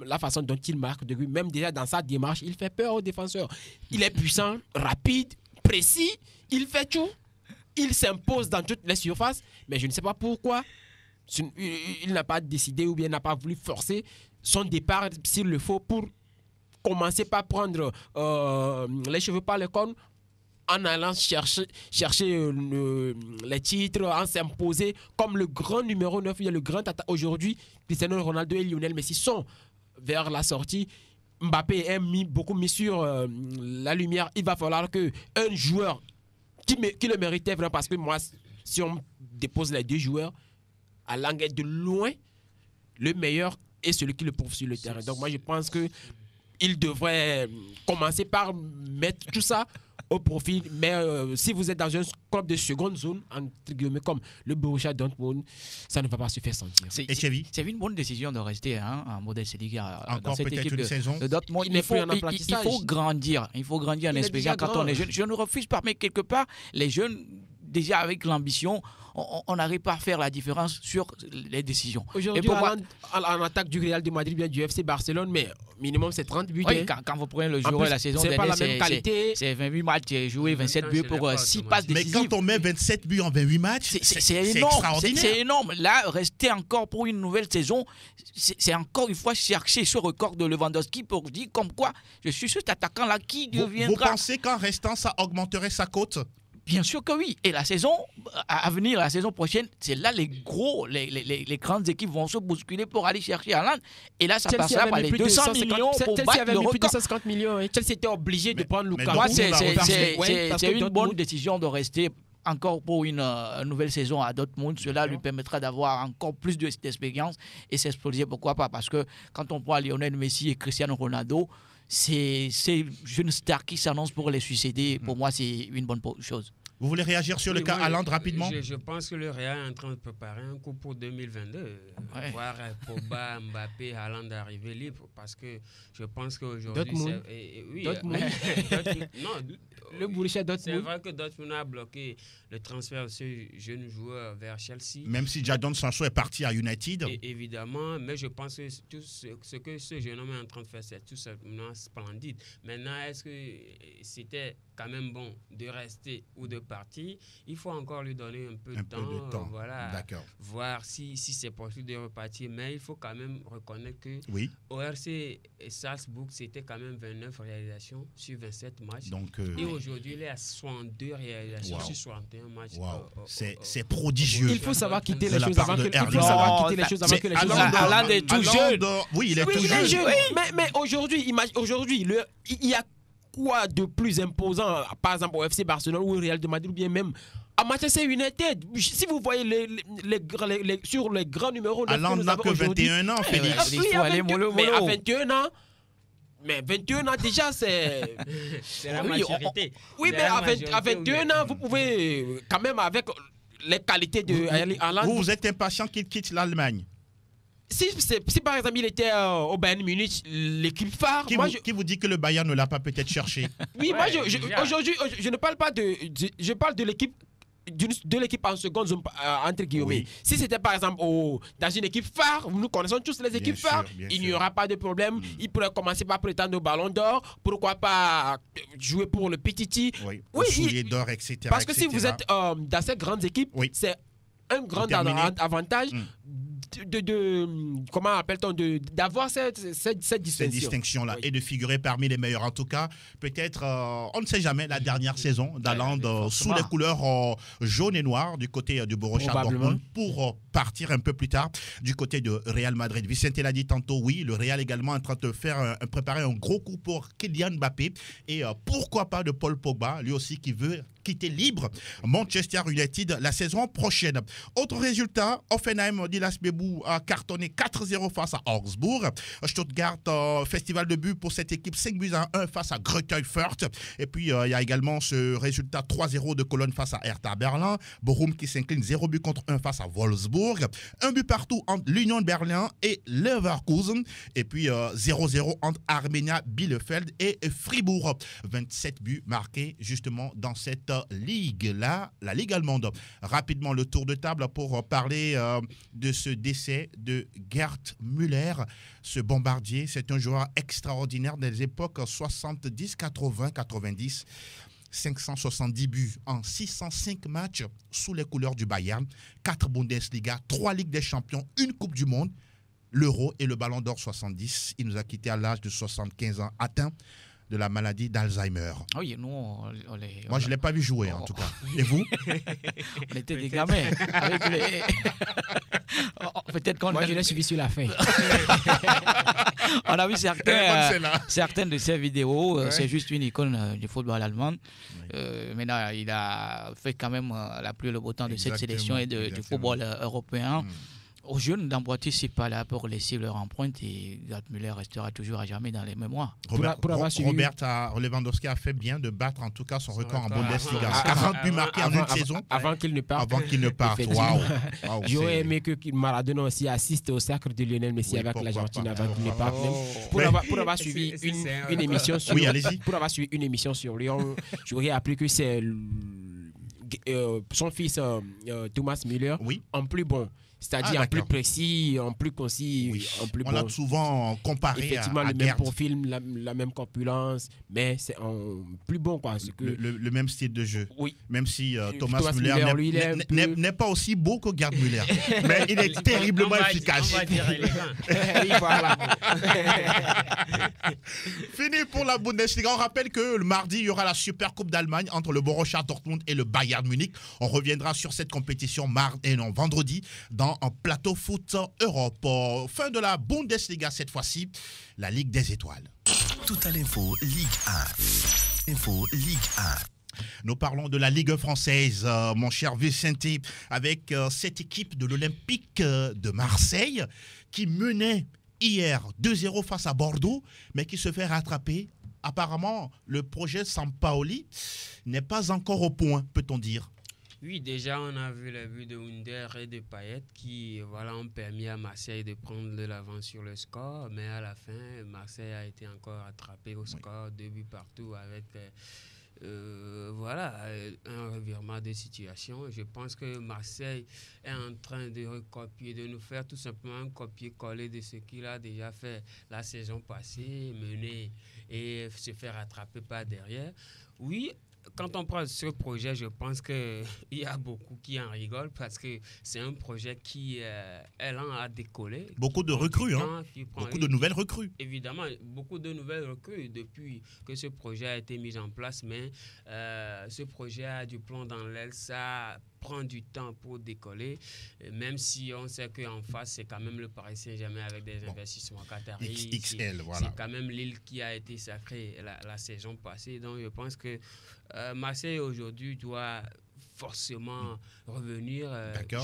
la façon dont il marque de but, même déjà dans sa démarche, il fait peur aux défenseurs. Il est puissant, rapide, précis, il fait tout. Il s'impose dans toutes les surfaces, mais je ne sais pas pourquoi il n'a pas décidé ou bien n'a pas voulu forcer son départ s'il le faut pour commencer par prendre les cheveux par les cornes en allant chercher les titres, en s'imposer comme le grand numéro 9, il y a le grand attaquant. Aujourd'hui, Cristiano Ronaldo et Lionel Messi sont vers la sortie. Mbappé est beaucoup mis sur la lumière. Il va falloir qu'un joueur qui le méritait vraiment, parce que moi, si on dépose les 2 joueurs, à Languette de loin, le meilleur est celui qui le prouve sur le terrain. Donc moi, je pense que il devrait commencer par mettre tout ça au profit. Mais si vous êtes dans un club de seconde zone, entre guillemets, comme le Borussia Dortmund, ça ne va pas se faire sentir. C'est une bonne décision de rester en Bundesliga. Encore peut-être une saison. De Dortmund. Il faut grandir. Il faut grandir en expérience quand on est jeune. Je ne refuse pas, mais quelque part, les jeunes, déjà avec l'ambition, on n'arrive pas à faire la différence sur les décisions. Aujourd'hui, en attaque du Real de Madrid, bien du FC Barcelone, mais minimum c'est 30 buts. Oui, quand vous prenez le joueur la saison dernière, c'est 28 matchs joués, 27 buts pour 6 passes décisives. Mais quand on met 27 buts en 28 matchs, c'est extraordinaire. C'est énorme. Là, rester encore pour une nouvelle saison, c'est encore une fois chercher ce record de Lewandowski pour dire comme quoi je suis cet attaquant-là qui deviendra... Vous pensez qu'en restant, ça augmenterait sa cote? Bien sûr que oui. Et la saison à venir, la saison prochaine, c'est là les grandes équipes vont se bousculer pour aller chercher Haaland. Et là, ça passera par les 200 millions pour battre le record. Plus de 250 millions. Chelsea était obligé de prendre Lukaku. Moi, c'est une bonne décision de rester encore pour une nouvelle saison à Dortmund. Cela lui permettra d'avoir encore plus d'expérience et s'exploser. Pourquoi pas? Parce que quand on prend Lionel Messi et Cristiano Ronaldo, c'est une star qui s'annonce pour les succéder. Pour moi, c'est une bonne chose. Vous voulez réagir sur le cas Haaland rapidement? Je pense que le Real est en train de préparer un coup pour 2022. Voir Pogba, Mbappé, Haaland arriver libre. Parce que je pense qu'aujourd'hui... Dortmund. Le Borussia Dortmund. C'est vrai que Dortmund a bloqué le transfert de ce jeune joueur vers Chelsea. Même si Jadon Sancho est parti à United. Évidemment, mais je pense que tout ce que ce jeune homme est en train de faire, c'est tout simplement splendide. Maintenant, est-ce que c'était quand même bon de rester ou de partir? Il faut encore lui donner un peu de temps. Voilà, voir si c'est possible de repartir. Mais il faut quand même reconnaître que ORC et Salzbourg, c'était quand même 29 réalisations sur 27 matchs. Donc, et aujourd'hui, il est à 62 réalisations sur 61 matchs. C'est prodigieux. Il faut savoir quitter les choses avant que les choses Haaland est tout jeune. Oui, il est tout jeune. Mais aujourd'hui, il y a quoi de plus imposant, par exemple au FC Barcelone ou au Real de Madrid ou bien même à Manchester United? Si vous voyez sur les grands numéros, Haaland n'a que 21 ans, Félix. Il faut aller mollo. Mais à 21 ans, déjà, c'est la maturité. Oui, mais à 21 ans, vous pouvez quand même, avec les qualités de Haaland... Vous êtes impatient qu'il quitte l'Allemagne? Si par exemple il était au Bayern Munich, l'équipe phare... Qui vous dit que le Bayern ne l'a pas peut-être cherché? Oui, moi aujourd'hui, je ne parle pas de... Je parle de l'équipe... de l'équipe en seconde zone, entre guillemets. Si c'était par exemple dans une équipe phare, nous connaissons tous les équipes phares, il n'y aura pas de problème. Il pourrait commencer par prétendre au Ballon d'Or, pourquoi pas jouer pour le Petit. Oui, soulier d'or, etc. Parce que si vous êtes dans cette grande équipe, c'est un grand avantage comment appelle-t-on, d'avoir cette distinction-là et de figurer parmi les meilleurs. En tout cas, peut-être, on ne sait jamais, la dernière saison d'Haaland sous les couleurs jaune et noir du côté du Borussia Dortmund pour partir un peu plus tard du côté de Real Madrid. Vicente l'a dit tantôt, oui, le Real également est en train de préparer un gros coup pour Kylian Mbappé et pourquoi pas de Paul Pogba, lui aussi qui veut quitter libre Manchester United la saison prochaine. Autre résultat, Hoffenheim d'Ilas Bebou a cartonné 4-0 face à Augsbourg. Stuttgart, festival de buts pour cette équipe, 5-1 face à Greuther Fürth. Et puis, il y a également ce résultat 3-0 de Cologne face à Hertha Berlin. Bochum qui s'incline 0 but contre 1 face à Wolfsburg. Un but partout entre l'Union de Berlin et Leverkusen. Et puis, 0-0 entre Arminia Bielefeld et Fribourg. 27 buts marqués justement dans cette ligue-là, la Ligue allemande. Rapidement, le tour de table pour parler de ce décès de Gerd Müller, ce bombardier. C'est un joueur extraordinaire des époques 70, 80, 90. 570 buts en 605 matchs sous les couleurs du Bayern, 4 Bundesliga, 3 Ligues des Champions, 1 Coupe du Monde, l'Euro et le Ballon d'Or 70. Il nous a quittés à l'âge de 75 ans, atteint de la maladie d'Alzheimer. Oui, nous, moi, je ne l'ai pas vu jouer, en tout cas. Et vous? On était des gamins. Avec les... Peut-être qu'on... Moi, je l'ai suivi sur la fin. On a vu certaines de ces vidéos. C'est juste une icône du football allemand. Maintenant, il a fait quand même la pluie et le beau temps de cette sélection et du football européen. Aux jeunes d'Amboiti, c'est pas là pour laisser leur empreinte et Gerd Müller restera toujours à jamais dans les mémoires. Robert Lewandowski a fait bien de battre en tout cas son record en Bundesliga. 40 buts marqués en une saison. Avant qu'il ne parte. Waouh. J'aurais aimé que Maradona aussi assiste au sacre de Lionel Messi avec l'Argentine avant qu'il ne parte. Pour avoir suivi une émission sur Lyon, j'aurais appris que c'est son fils Thomas Müller en plus bon. C'est-à-dire en plus précis, en plus concis, en plus bon. On l'a souvent comparé effectivement, à le même profil, la même corpulence, mais c'est en plus bon. Quoi, le même style de jeu. Oui. Même si Thomas Müller n'est pas aussi beau que Gerd Müller. Mais il est terriblement efficace. On va dire voilà. Fini pour la Bundesliga. On rappelle que le mardi, il y aura la Super Coupe d'Allemagne entre le Borussia Dortmund et le Bayern Munich. On reviendra sur cette compétition vendredi dans un plateau foot Europe. Fin de la Bundesliga cette fois-ci, la Ligue des Étoiles. Total Info Ligue 1. Info Ligue 1. Nous parlons de la Ligue française, mon cher Vicente, avec cette équipe de l'Olympique de Marseille qui menait hier 2-0 face à Bordeaux, mais qui se fait rattraper. Apparemment, le projet Sampaoli n'est pas encore au point, peut-on dire. Oui, déjà, on a vu les buts de Hunder et de Payet qui ont permis à Marseille de prendre de l'avance sur le score. Mais à la fin, Marseille a été encore attrapé au score, 2 buts partout avec un revirement de situation. Je pense que Marseille est en train de recopier, de nous faire tout simplement un copier-coller de ce qu'il a déjà fait la saison passée, mener et se faire rattraper par derrière. Oui, quand on prend ce projet, je pense qu'il y a beaucoup qui en rigolent parce que c'est un projet qui est lent à décoller. Beaucoup de recrues, beaucoup de nouvelles recrues. Évidemment, beaucoup de nouvelles recrues depuis que ce projet a été mis en place, mais ce projet a du plomb dans l'aile, ça prend du temps pour décoller, même si on sait qu'en face, c'est quand même le Paris Saint-Germain avec des investissements qataris. XXL, voilà. C'est quand même Lille qui a été sacré la saison passée. Donc, je pense que Marseille, aujourd'hui, doit forcément revenir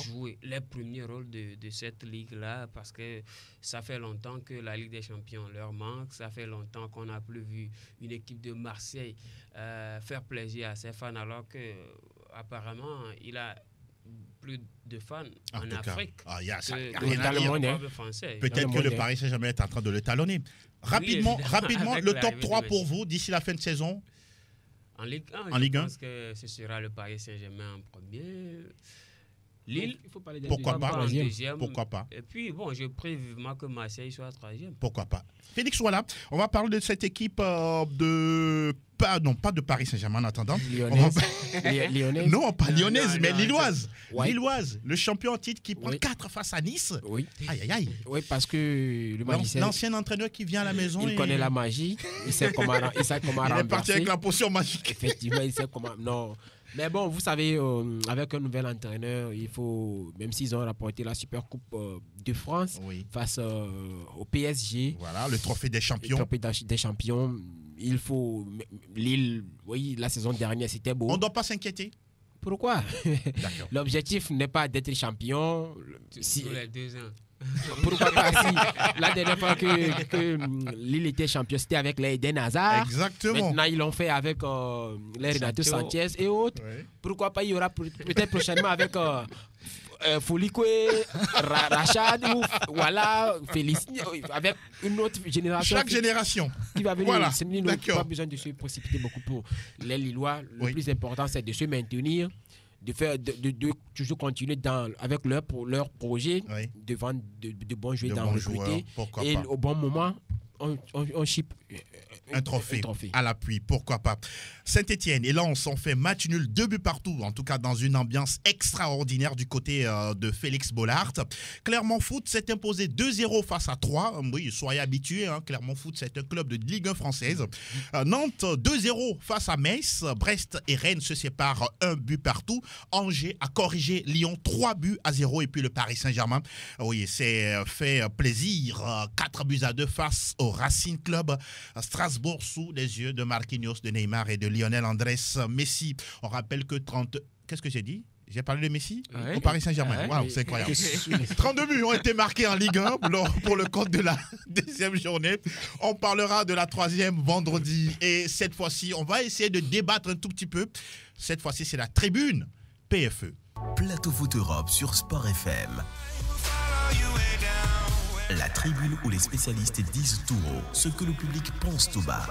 jouer les premiers rôles de cette ligue-là parce que ça fait longtemps que la Ligue des Champions leur manque, ça fait longtemps qu'on n'a plus vu une équipe de Marseille faire plaisir à ses fans alors que apparemment il a plus de fans en Afrique Peut-être que le Paris Saint-Germain est en train de le talonner. Rapidement, le top 3 pour vous d'ici la fin de saison. En Ligue 1, je pense que ce sera le Paris Saint-Germain en premier. Lille, il faut parler pourquoi pas en deuxième. Pourquoi pas. Et puis, bon, je prie vivement que Marseille soit troisième. Pourquoi pas. Félix, voilà, on va parler de cette équipe de... pas de Paris Saint-Germain en attendant. Lyonnaise. Non, pas lyonnaise, mais lilloise. Ouais. Lilloise, le champion en titre qui prend 4 face à Nice. Oui. Aïe. Oui, parce que l'ancien entraîneur qui vient à la maison. Il connaît la magie. Il sait comment remplacer. Il est parti avec la potion magique. Effectivement, il sait comment... Non. Mais bon, vous savez, avec un nouvel entraîneur, il faut, même s'ils ont rapporté la Super Coupe de France face au PSG. Voilà, le trophée des champions. Le trophée des champions. Il faut... Lille, la saison dernière, c'était beau. On ne doit pas s'inquiéter. Pourquoi? L'objectif n'est pas d'être champion. Tous les 2 ans. Pourquoi pas si la dernière fois que Lille était champion, c'était avec les Eden Hazard. Exactement. Maintenant, ils l'ont fait avec les Renato Sanchez et autres. Oui. Pourquoi pas, il y aura peut-être prochainement avec Folikwe, Rachad, ou voilà, Félicien, avec une autre génération. Chaque génération. Qui va venir. Voilà. Il n'a pas besoin de se précipiter beaucoup pour les Lillois. Le plus important, c'est de se maintenir. De toujours continuer avec leur projet, de vendre de bons joueurs, d'en recruter. Et pas. Au bon moment, on chip un trophée à l'appui, pourquoi pas. Saint-Etienne et Lens ont fait match nul, 2 buts partout, en tout cas dans une ambiance extraordinaire du côté de Félix Bollaert. Clermont Foot s'est imposé 2-0 face à 3. Oui, soyez habitués, Clermont Foot, c'est un club de Ligue 1 française. Nantes 2-0 face à Metz. Brest et Rennes se séparent 1 but partout. Angers a corrigé Lyon 3-0. Et puis le Paris Saint-Germain, c'est fait plaisir. 4-2 face au Racing Club. Strasbourg sous les yeux de Marquinhos, de Neymar et de Lionel Andrés Messi. On rappelle que Qu'est-ce que j'ai dit? J'ai parlé de Messi Ouais. au Paris Saint-Germain. Ouais. Waouh, c'est incroyable. 32 buts ont été marqués en Ligue 1 pour le compte de la deuxième journée. On parlera de la troisième vendredi. Et cette fois-ci, on va essayer de débattre un tout petit peu. Cette fois-ci, c'est la tribune PFE. Plateau Foot Europe sur Sport FM. La tribune où les spécialistes disent tout haut ce que le public pense tout bas.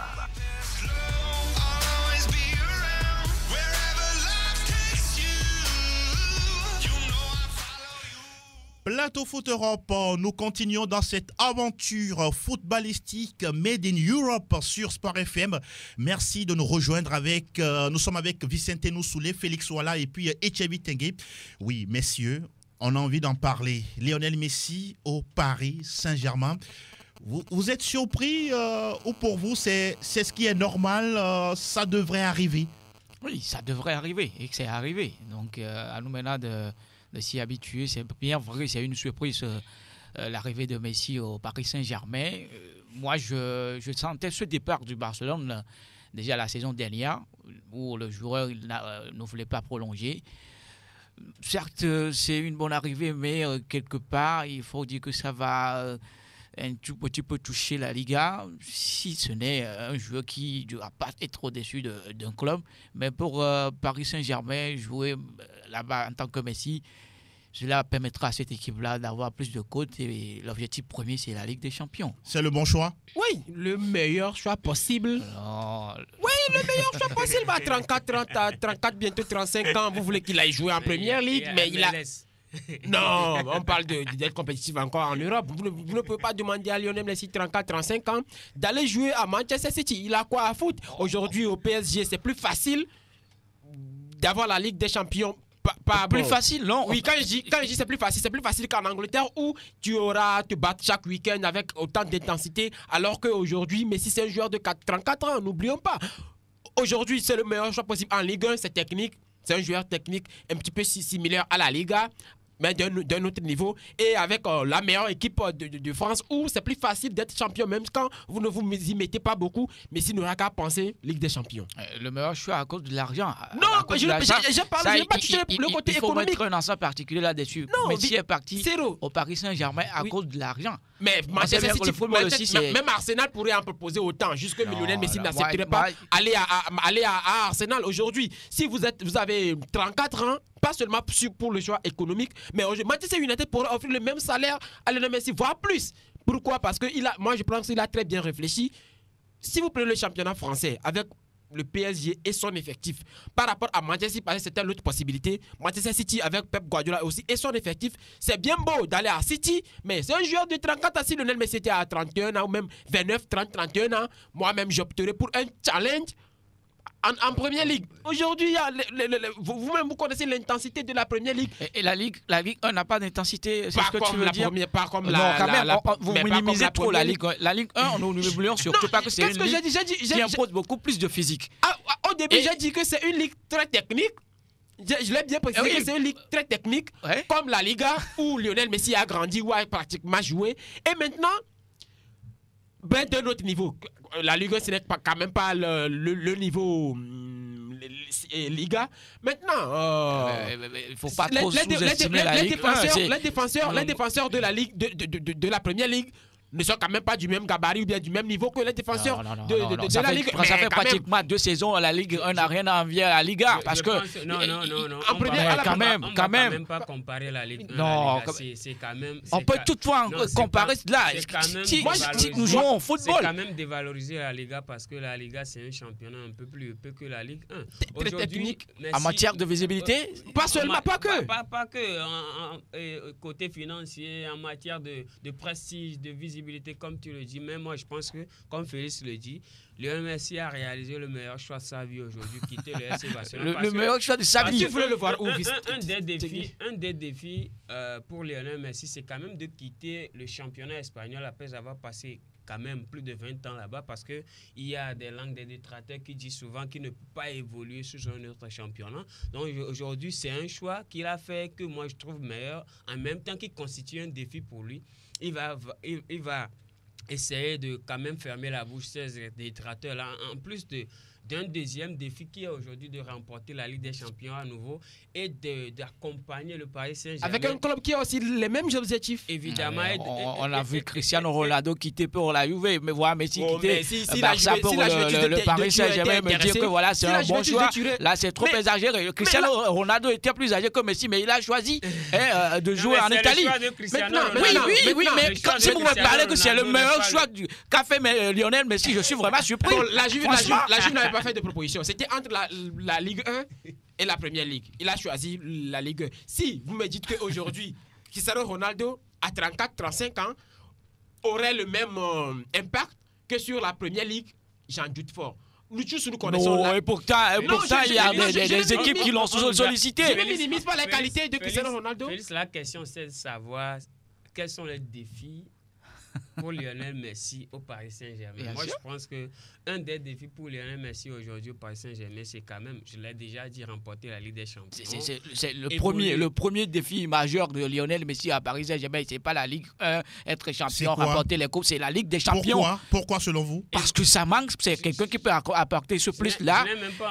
Plateau Foot Europe, nous continuons dans cette aventure footballistique Made in Europe sur Sport FM. Merci de nous rejoindre avec, nous sommes avec Vicente Noussoulé, Félix Ouala et puis Etchevi Tengue. Oui, messieurs, on a envie d'en parler. Lionel Messi au Paris Saint-Germain. Vous êtes surpris ou pour vous, c'est ce qui est normal, ça devrait arriver? Oui, ça devrait arriver et que c'est arrivé. Donc, à nous maintenant de s'y habituer. C'est bien vrai, c'est une surprise l'arrivée de Messi au Paris Saint-Germain. Moi, je sentais ce départ du Barcelone déjà la saison dernière où le joueur ne voulait pas prolonger. Certes, c'est une bonne arrivée, mais quelque part, il faut dire que ça va un tout petit peu toucher la Liga, si ce n'est un joueur qui ne va pas être au-dessus d'un club. Mais pour Paris Saint-Germain, jouer là-bas en tant que Messi, cela permettra à cette équipe-là d'avoir plus de côtes. Et l'objectif premier, c'est la Ligue des Champions. C'est le bon choix? Oui, le meilleur choix possible. Alors, Oui, le meilleur choix possible. À 34, bientôt 35 ans, vous voulez qu'il aille jouer en Première Ligue, mais il a... Non, on parle d'être compétitif encore en Europe. Vous ne pouvez pas demander à Lionel Messi, 34-35 ans, d'aller jouer à Manchester City. Il a quoi à foutre? Aujourd'hui, au PSG, c'est plus facile d'avoir la Ligue des Champions. Pas plus facile, non? Oui, quand je dis c'est plus facile qu'en Angleterre où tu auras te battre chaque week-end avec autant d'intensité, alors qu'aujourd'hui, Messi, c'est un joueur de 34 ans, n'oublions pas. Aujourd'hui, c'est le meilleur choix possible. En Ligue 1, c'est technique. C'est un joueur technique un petit peu similaire à la Liga, mais d'un autre niveau. Et avec la meilleure équipe de France, où c'est plus facile d'être champion, même quand vous ne vous y mettez pas beaucoup. Mais s'il n'aura qu'à penser Ligue des Champions. Le meilleur choix à cause de l'argent. Non, je n'ai pas touché le côté économique. Il faut mettre un ensemble particulier là-dessus. Messi est parti au Paris Saint-Germain à cause de l'argent. Mais Manchester City, même Arsenal pourrait en proposer autant, jusque Lionel Messi n'accepterait pas aller à Arsenal aujourd'hui. Si vous avez 34 ans, pas seulement pour le choix économique, mais Manchester United pourrait offrir le même salaire à Lionel Messi, voire plus. Pourquoi? Parce que moi je pense qu'il a très bien réfléchi. Si vous prenez le championnat français avec le PSG et son effectif par rapport à Manchester City, parce que c'était l'autre possibilité, Manchester City avec Pep Guardiola aussi et son effectif, c'est bien beau d'aller à City, mais c'est un joueur de 34 ans. Si Lionel Messi était à 31 ans ou même 29, 30, 31 ans, moi-même j'opterais pour un challenge en Première Ligue. Aujourd'hui, vous-même vous connaissez l'intensité de la Première Ligue. Et la Ligue 1 n'a pas d'intensité, c'est ce que tu veux dire? Pas comme vous minimisez trop la Ligue 1. La Ligue 1, nous n'oublions surtout pas que c'est une ligue qui impose beaucoup plus de physique. Au début, j'ai dit que c'est une ligue très technique. Je l'ai bien précisé que c'est une ligue très technique, comme la Liga, où Lionel Messi a grandi, où a pratiquement joué. Et maintenant, d'un autre niveau. La Ligue 1, ce n'est quand même pas le niveau Liga. Maintenant, il ne faut pas trop sous-estimer la Ligue 1. Les défenseurs de la Ligue, de la Première Ligue, ne sont quand même pas du même gabarit ou bien du même niveau que les défenseurs de la Ligue. Ça fait pratiquement 2 saisons, la Ligue 1 n'a rien à envier à la Liga. Parce que. Non. En première, quand même. On ne peut même pas comparer la Ligue 1 à la Liga. C'est quand même. On peut toutefois comparer là. Si nous jouons au football. C'est quand même dévaloriser la Liga parce que la Liga, c'est un championnat un peu plus épais que la Ligue 1. Très technique. En matière de visibilité? Pas seulement, pas que. Pas que. Côté financier, en matière de prestige, de visibilité, comme tu le dis. Mais moi, je pense que, comme Félix le dit, Lionel Messi a réalisé le meilleur choix de sa vie aujourd'hui, quitter le FC Barcelone. Le meilleur choix de sa vie. Tu voulais le voir où? Un des défis pour Lionel Messi, c'est quand même de quitter le championnat espagnol après avoir passé quand même plus de 20 ans là-bas, parce qu'il y a des langues des détracteurs qui disent souvent qu'il ne peut pas évoluer sous un autre championnat. Donc aujourd'hui, c'est un choix qu'il a fait que moi je trouve meilleur, en même temps qu'il constitue un défi pour lui. Il va essayer de quand même fermer la bouche de ces détracteurs-là, en plus de d'un deuxième défi qui est aujourd'hui de remporter la Ligue des Champions à nouveau et d'accompagner le Paris Saint-Germain. Avec un club qui a aussi les mêmes objectifs. Évidemment. On a vu Cristiano Ronaldo quitter pour la Juve, mais voilà Messi quitter Barça pour le Paris Saint-Germain, me dire que voilà, c'est un bon choix. Là, c'est trop exagéré. Cristiano Ronaldo était plus âgé que Messi, mais il a choisi de jouer en Italie. Oui, mais si vous me parlez que c'est le meilleur choix qu'a fait Lionel Messi, je suis vraiment surpris. La Juve n'avait pas fait de proposition. C'était entre la Ligue 1 et la Première Ligue. Il a choisi la Ligue 1. Si vous me dites qu'aujourd'hui, Cristiano Ronaldo, à 34-35 ans, aurait le même impact que sur la Première Ligue, j'en doute fort. Nous tous nous connaissons. Non, et pourtant il y a des équipes qui l'ont sollicité. Je ne minimise pas les qualités de Cristiano Ronaldo. La question, c'est de savoir quels sont les défis pour Lionel Messi au Paris Saint-Germain. Moi, je pense qu'un des défis pour Lionel Messi aujourd'hui au Paris Saint-Germain, c'est quand même, je l'ai déjà dit, remporter la Ligue des Champions. C'est le premier défi majeur de Lionel Messi à Paris Saint-Germain. C'est pas la Ligue 1, être champion, remporter les coupes, c'est la Ligue des Champions. Pourquoi selon vous? Parce que ça manque, c'est quelqu'un qui peut apporter ce plus-là.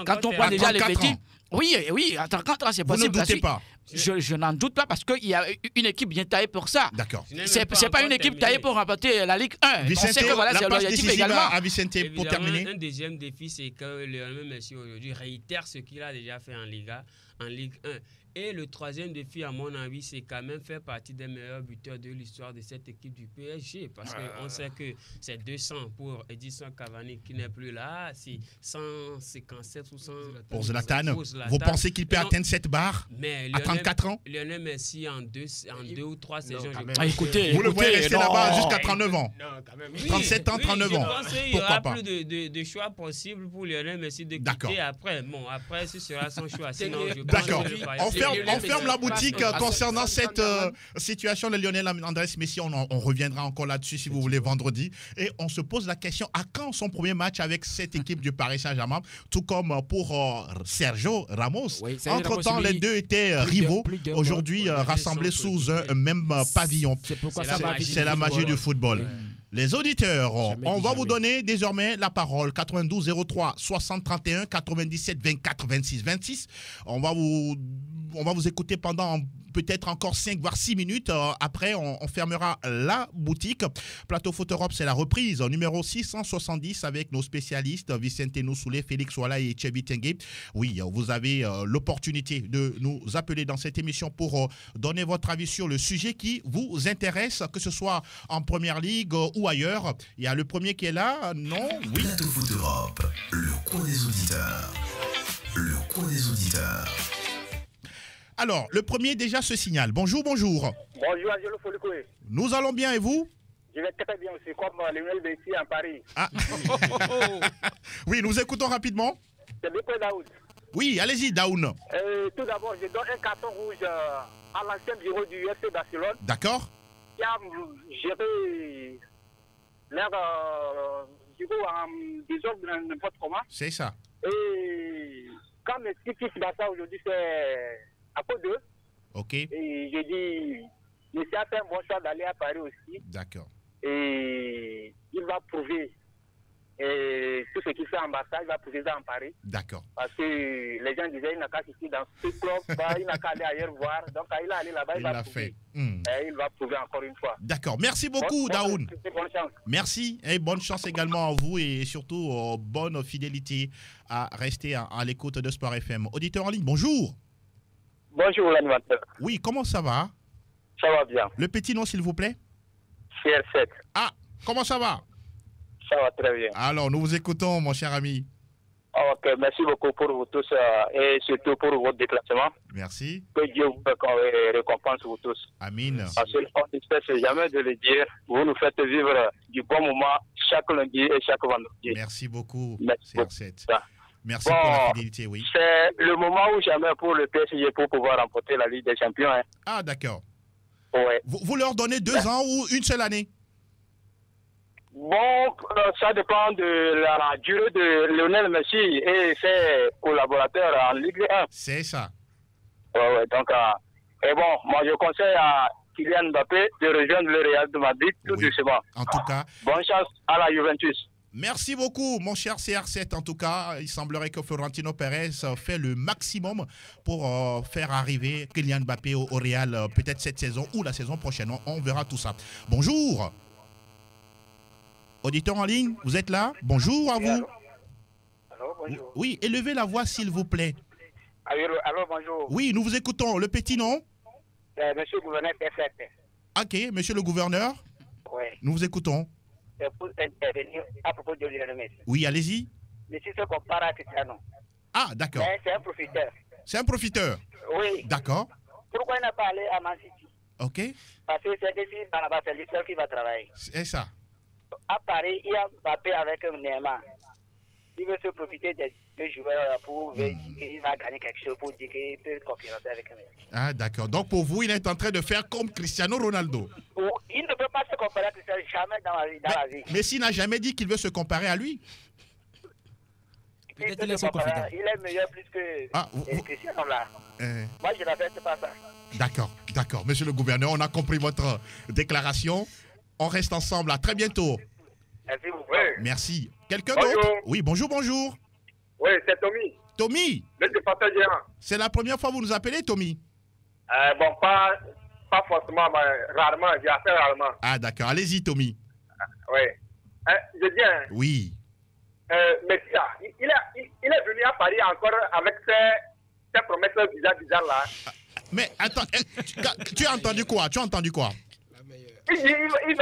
Quand on voit déjà les petits... Oui, à 30 ans, c'est possible. Vous ne doutez pas? Je n'en doute pas parce qu'il y a une équipe bien taillée pour ça. D'accord. C'est pas une équipe taillée pour remporter la Ligue 1. Vicente, on sait que voilà, la c'est passe l'objectif décisive également. à Vicente pour terminer. Un deuxième défi, c'est que Lionel Messi aujourd'hui réitère ce qu'il a déjà fait en Ligue 1. Et le troisième défi, à mon avis, c'est quand même faire partie des meilleurs buteurs de l'histoire de cette équipe du PSG. Parce qu'on sait que c'est 200 pour Edison Cavani qui n'est plus là. C'est 157 ou 100 pour Zlatan. Vous pensez qu'il peut atteindre cette barre à 34 ans? Lionel Messi en deux ou trois saisons. Vous le voyez rester là-bas jusqu'à 39 ans. Non, quand même. 37 ans, 39 ans. Je pense qu'il n'y aura plus de choix possible pour Lionel Messi de quitter après. Bon, après, ce sera son choix. D'accord. On ferme la boutique concernant cette situation de Lionel Andrés Messi. On reviendra encore là-dessus si vous voulez vendredi. Et on se pose la question, à quand son premier match avec cette équipe du Paris Saint-Germain? Tout comme pour Sergio Ramos. Oui, entre-temps, les deux étaient rivaux. Aujourd'hui, rassemblés sous un même pavillon. C'est la magie du football. Les auditeurs, on va vous donner désormais la parole. 92 03 60 31 97 24 26 26. On va vous écouter pendant peut-être encore 5 voire 6 minutes. Après, on fermera la boutique. Plateau Foot Europe, c'est la reprise numéro 670 avec nos spécialistes Vicente Noussoulé, Félix Ouala et Tchebi Tengue. Oui, vous avez l'opportunité de nous appeler dans cette émission pour donner votre avis sur le sujet qui vous intéresse, que ce soit en Première Ligue ou ailleurs. Il y a le premier qui est là, non? Oui. Plateau Foot Europe, le coin des auditeurs. Le coin des auditeurs. Alors, le premier déjà se signale. Bonjour. Bonjour, Angelo Folikoué. Nous allons bien et vous? Je vais très bien aussi, comme Lionel Messi en Paris. Ah. Oui, nous écoutons rapidement. C'est Beko Daoud. Oui, allez-y, Daoun. Tout d'abord, je donne un carton rouge à l'ancien bureau du FC Barcelone. D'accord. Qui a géré leur bureau en désordre n'importe comment. C'est ça. Et quand Messi quitte Barça aujourd'hui, c'est à cause d'eux. Ok. Et je dis, Messi a fait un bon choix d'aller à Paris aussi. D'accord. Et il va prouver tout ce qu'il fait en Barça, il va prouver ça en Paris. D'accord. Parce que les gens disaient, il n'a qu'à quitter dans ce club, il n'a qu'à aller ailleurs voir. Donc quand il est allé là-bas, il va prouver. Et il va prouver encore une fois. D'accord. Merci beaucoup, Daoun. Bonne chance. Merci et bonne chance également à vous et surtout bonne fidélité à rester à l'écoute de Sport FM. Auditeur en ligne, bonjour. Bonjour l'animateur. Oui, comment ça va? Ça va bien. Le petit nom, s'il vous plaît? CR7. Ah, comment ça va? Ça va très bien. Alors, nous vous écoutons, mon cher ami. Ok, merci beaucoup pour vous tous et surtout pour votre déplacement. Merci. Que Dieu vous récompense vous tous. Amin. Parce qu'on ne cesse jamais de le dire, vous nous faites vivre du bon moment chaque lundi et chaque vendredi. Merci beaucoup, CR7. Merci pour la fidélité, oui. C'est le moment ou jamais pour le PSG pour pouvoir remporter la Ligue des Champions. Hein. Ah, d'accord. Ouais. Vous leur donnez 2 ans ou une seule année? Bon, ça dépend de la durée de Lionel Messi et ses collaborateurs en Ligue 1. C'est ça. Ouais, donc, et bon, moi je conseille à Kylian Mbappé de rejoindre le Real de Madrid tout doucement. En tout cas. Bonne chance à la Juventus. Merci beaucoup, mon cher CR7. En tout cas, il semblerait que Florentino Pérez fait le maximum pour faire arriver Kylian Mbappé au Real, peut-être cette saison ou la saison prochaine. On verra tout ça. Bonjour. Auditeur en ligne, vous êtes là? Bonjour à vous. Allô, bonjour. Oui, élevez la voix s'il vous plaît. Allô, bonjour. Oui, nous vous écoutons. Le petit nom? Monsieur le gouverneur P7. Ok, monsieur le gouverneur. Oui. Nous vous écoutons. C'est pour intervenir à propos de Lionel Messi. Oui, allez-y. Messi se compare à Cristiano. Ah, d'accord. Mais c'est un profiteur. C'est un profiteur. Oui. D'accord. Pourquoi il n'a pas allé à Man City? Ok. Parce que c'est ici, là-bas, c'est lui seul qui va travailler. C'est ça. À Paris, il y a Mbappé avec Neymar. Il veut se profiter des deux joueurs pour dire qu'il va gagner quelque chose, pour dire qu'il peut concurrencer avec Messi. Ah, d'accord. Donc, pour vous, il est en train de faire comme Cristiano Ronaldo. Il ne peut pas se comparer à Cristiano jamais dans la vie. Messi n'a jamais dit qu'il veut se comparer à lui. Peut-être qu'il est son confident. Il est meilleur plus que Cristiano là. Moi, je n'accepte pas ça. D'accord, d'accord. Monsieur le gouverneur, on a compris votre déclaration. On reste ensemble. À très bientôt. Merci beaucoup. Merci. Quelqu'un d'autre? Oui, bonjour, bonjour. Oui, c'est Tommy. Tommy? Le défenseur géant. C'est la première fois que vous nous appelez, Tommy? Bon, pas forcément, mais rarement. J'ai assez rarement. Ah, d'accord. Allez-y, Tommy. Oui. Je dis, oui. Messi, il est venu à Paris encore avec ses promesses bizarres là. Mais attends, tu as entendu quoi? Il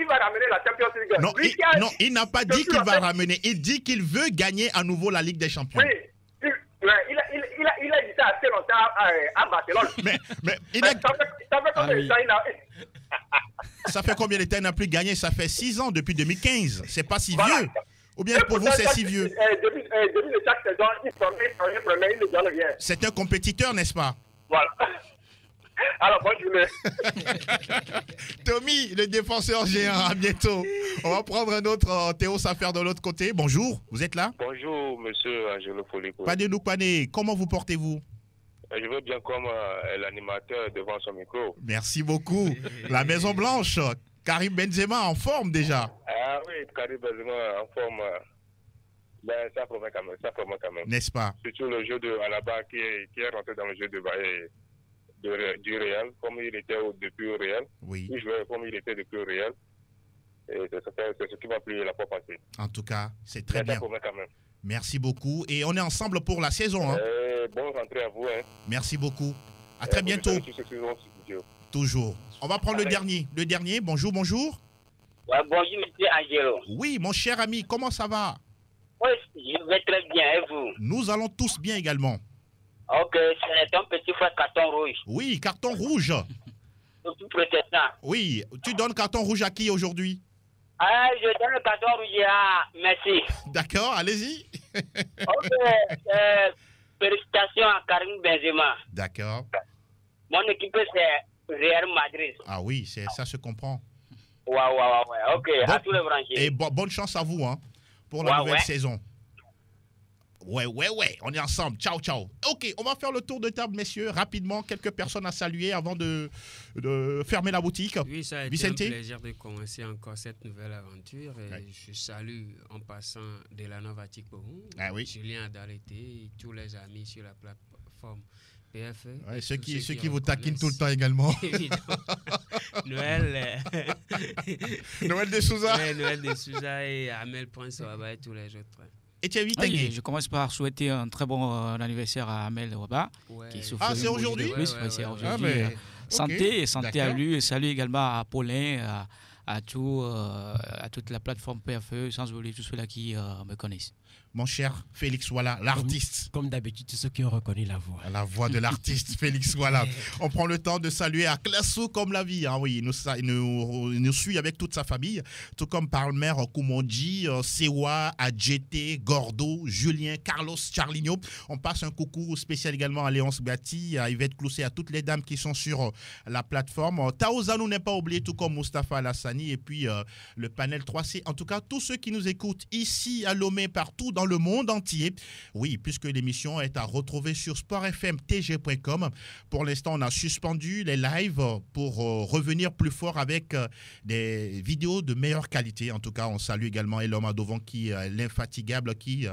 va ramener la Champions League. Non, il n'a pas dit qu'il va ramener. Il dit qu'il veut gagner à nouveau la Ligue des Champions. Oui. Il a dit ça assez longtemps à Barcelone. Mais ça fait combien de temps il n'a plus gagné? Ça fait 6 ans depuis 2015. C'est pas si vieux. Ou bien pour vous, c'est si vieux? Depuis de chaque saison, il promet, il ne donne rien. C'est un compétiteur, n'est-ce pas? Voilà. Alors, bonne journée. Tommy, le défenseur géant, à bientôt. On va prendre un autre Théo Safer de l'autre côté. Bonjour, vous êtes là? Bonjour, monsieur Angelo Foliko. Padé Pané, comment vous portez-vous? Je veux bien comme l'animateur devant son micro. Merci beaucoup. La Maison Blanche, Karim Benzema en forme déjà. Ah oui, Karim Benzema en forme. Ben, ça promet quand même. N'est-ce pas? Surtout le jeu de Alaba qui est rentré dans le jeu du Real, comme il était depuis le Real. Oui. Il jouait comme il était depuis le Real. Et c'est ce qui m'a plu la fois passée. En tout cas, c'est très bien. Ça promet quand même. Merci beaucoup. Et on est ensemble pour la saison. Hein. Bonne rentrée à vous. Hein. Merci beaucoup. À très bientôt. Toujours. On va prendre le dernier. Bonjour. Ouais, bonjour, monsieur Angelo. Oui, mon cher ami, comment ça va? Oui, je vais très bien. Et vous? Nous allons tous bien également. Ok, c'est un petit frère carton rouge. Oui, carton rouge. Tout protestant. Oui, tu donnes carton rouge à qui aujourd'hui? Je donne le carton rouge à Messi. D'accord, allez-y. Ok, félicitations à Karim Benzema. D'accord. Mon équipe, c'est Real Madrid. Ah oui, ça se comprend. Ouais. Ok, à tous les branchés. Et bonne chance à vous pour la nouvelle saison. Ouais, on est ensemble. Ciao. Ok, on va faire le tour de table, messieurs. Rapidement, quelques personnes à saluer avant de fermer la boutique. Oui, ça a été un plaisir de commencer encore cette nouvelle aventure. Et je salue en passant Delano Vatikpohou, Julien Adalete et tous les amis sur la plateforme PFE. Ouais, ceux qui vous taquinent tout le temps également. Noël de Souza. Noël de Souza et Amel Prince et tous les autres. Je commence par souhaiter un très bon anniversaire à Amel Waba. C'est aujourd'hui? Oui, c'est aujourd'hui. Santé à lui. Et salut également à Paulin, à toute la plateforme PFE, sans oublier tous ceux-là qui me connaissent. Mon cher Félix Wala, l'artiste. Comme d'habitude, tous ceux qui ont reconnu la voix. La voix de l'artiste Félix Wala. On prend le temps de saluer à Classo comme la vie. Oui, il nous suit avec toute sa famille, tout comme Palmer, Koumondi, Sewa, Adjete, Gordo, Julien, Carlos, Charligno. On passe un coucou spécial également à Léonce Bati, à Yvette Clousset, à toutes les dames qui sont sur la plateforme. Taozanou n'est pas oublié, tout comme Mustapha Alassani. compagnie et puis le panel 3C. En tout cas, tous ceux qui nous écoutent ici à Lomé, partout dans le monde entier. Oui, puisque l'émission est à retrouver sur sportfmtg.com. Pour l'instant, on a suspendu les lives pour revenir plus fort avec des vidéos de meilleure qualité. En tout cas, on salue également Elom Adovan qui est l'infatigable, qui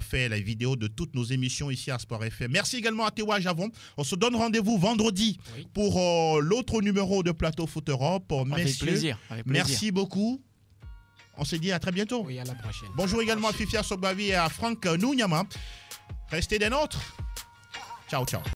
fait les vidéos de toutes nos émissions ici à Sport FM. Merci également à Tewa Javon. On se donne rendez-vous vendredi pour l'autre numéro de Plateau Foot Europe. Avec plaisir. Merci beaucoup. On se dit à très bientôt. Oui, à la prochaine. Bonjour également à Fifia Sogbavi et à Franck Nounyama. Restez des nôtres. Ciao, ciao.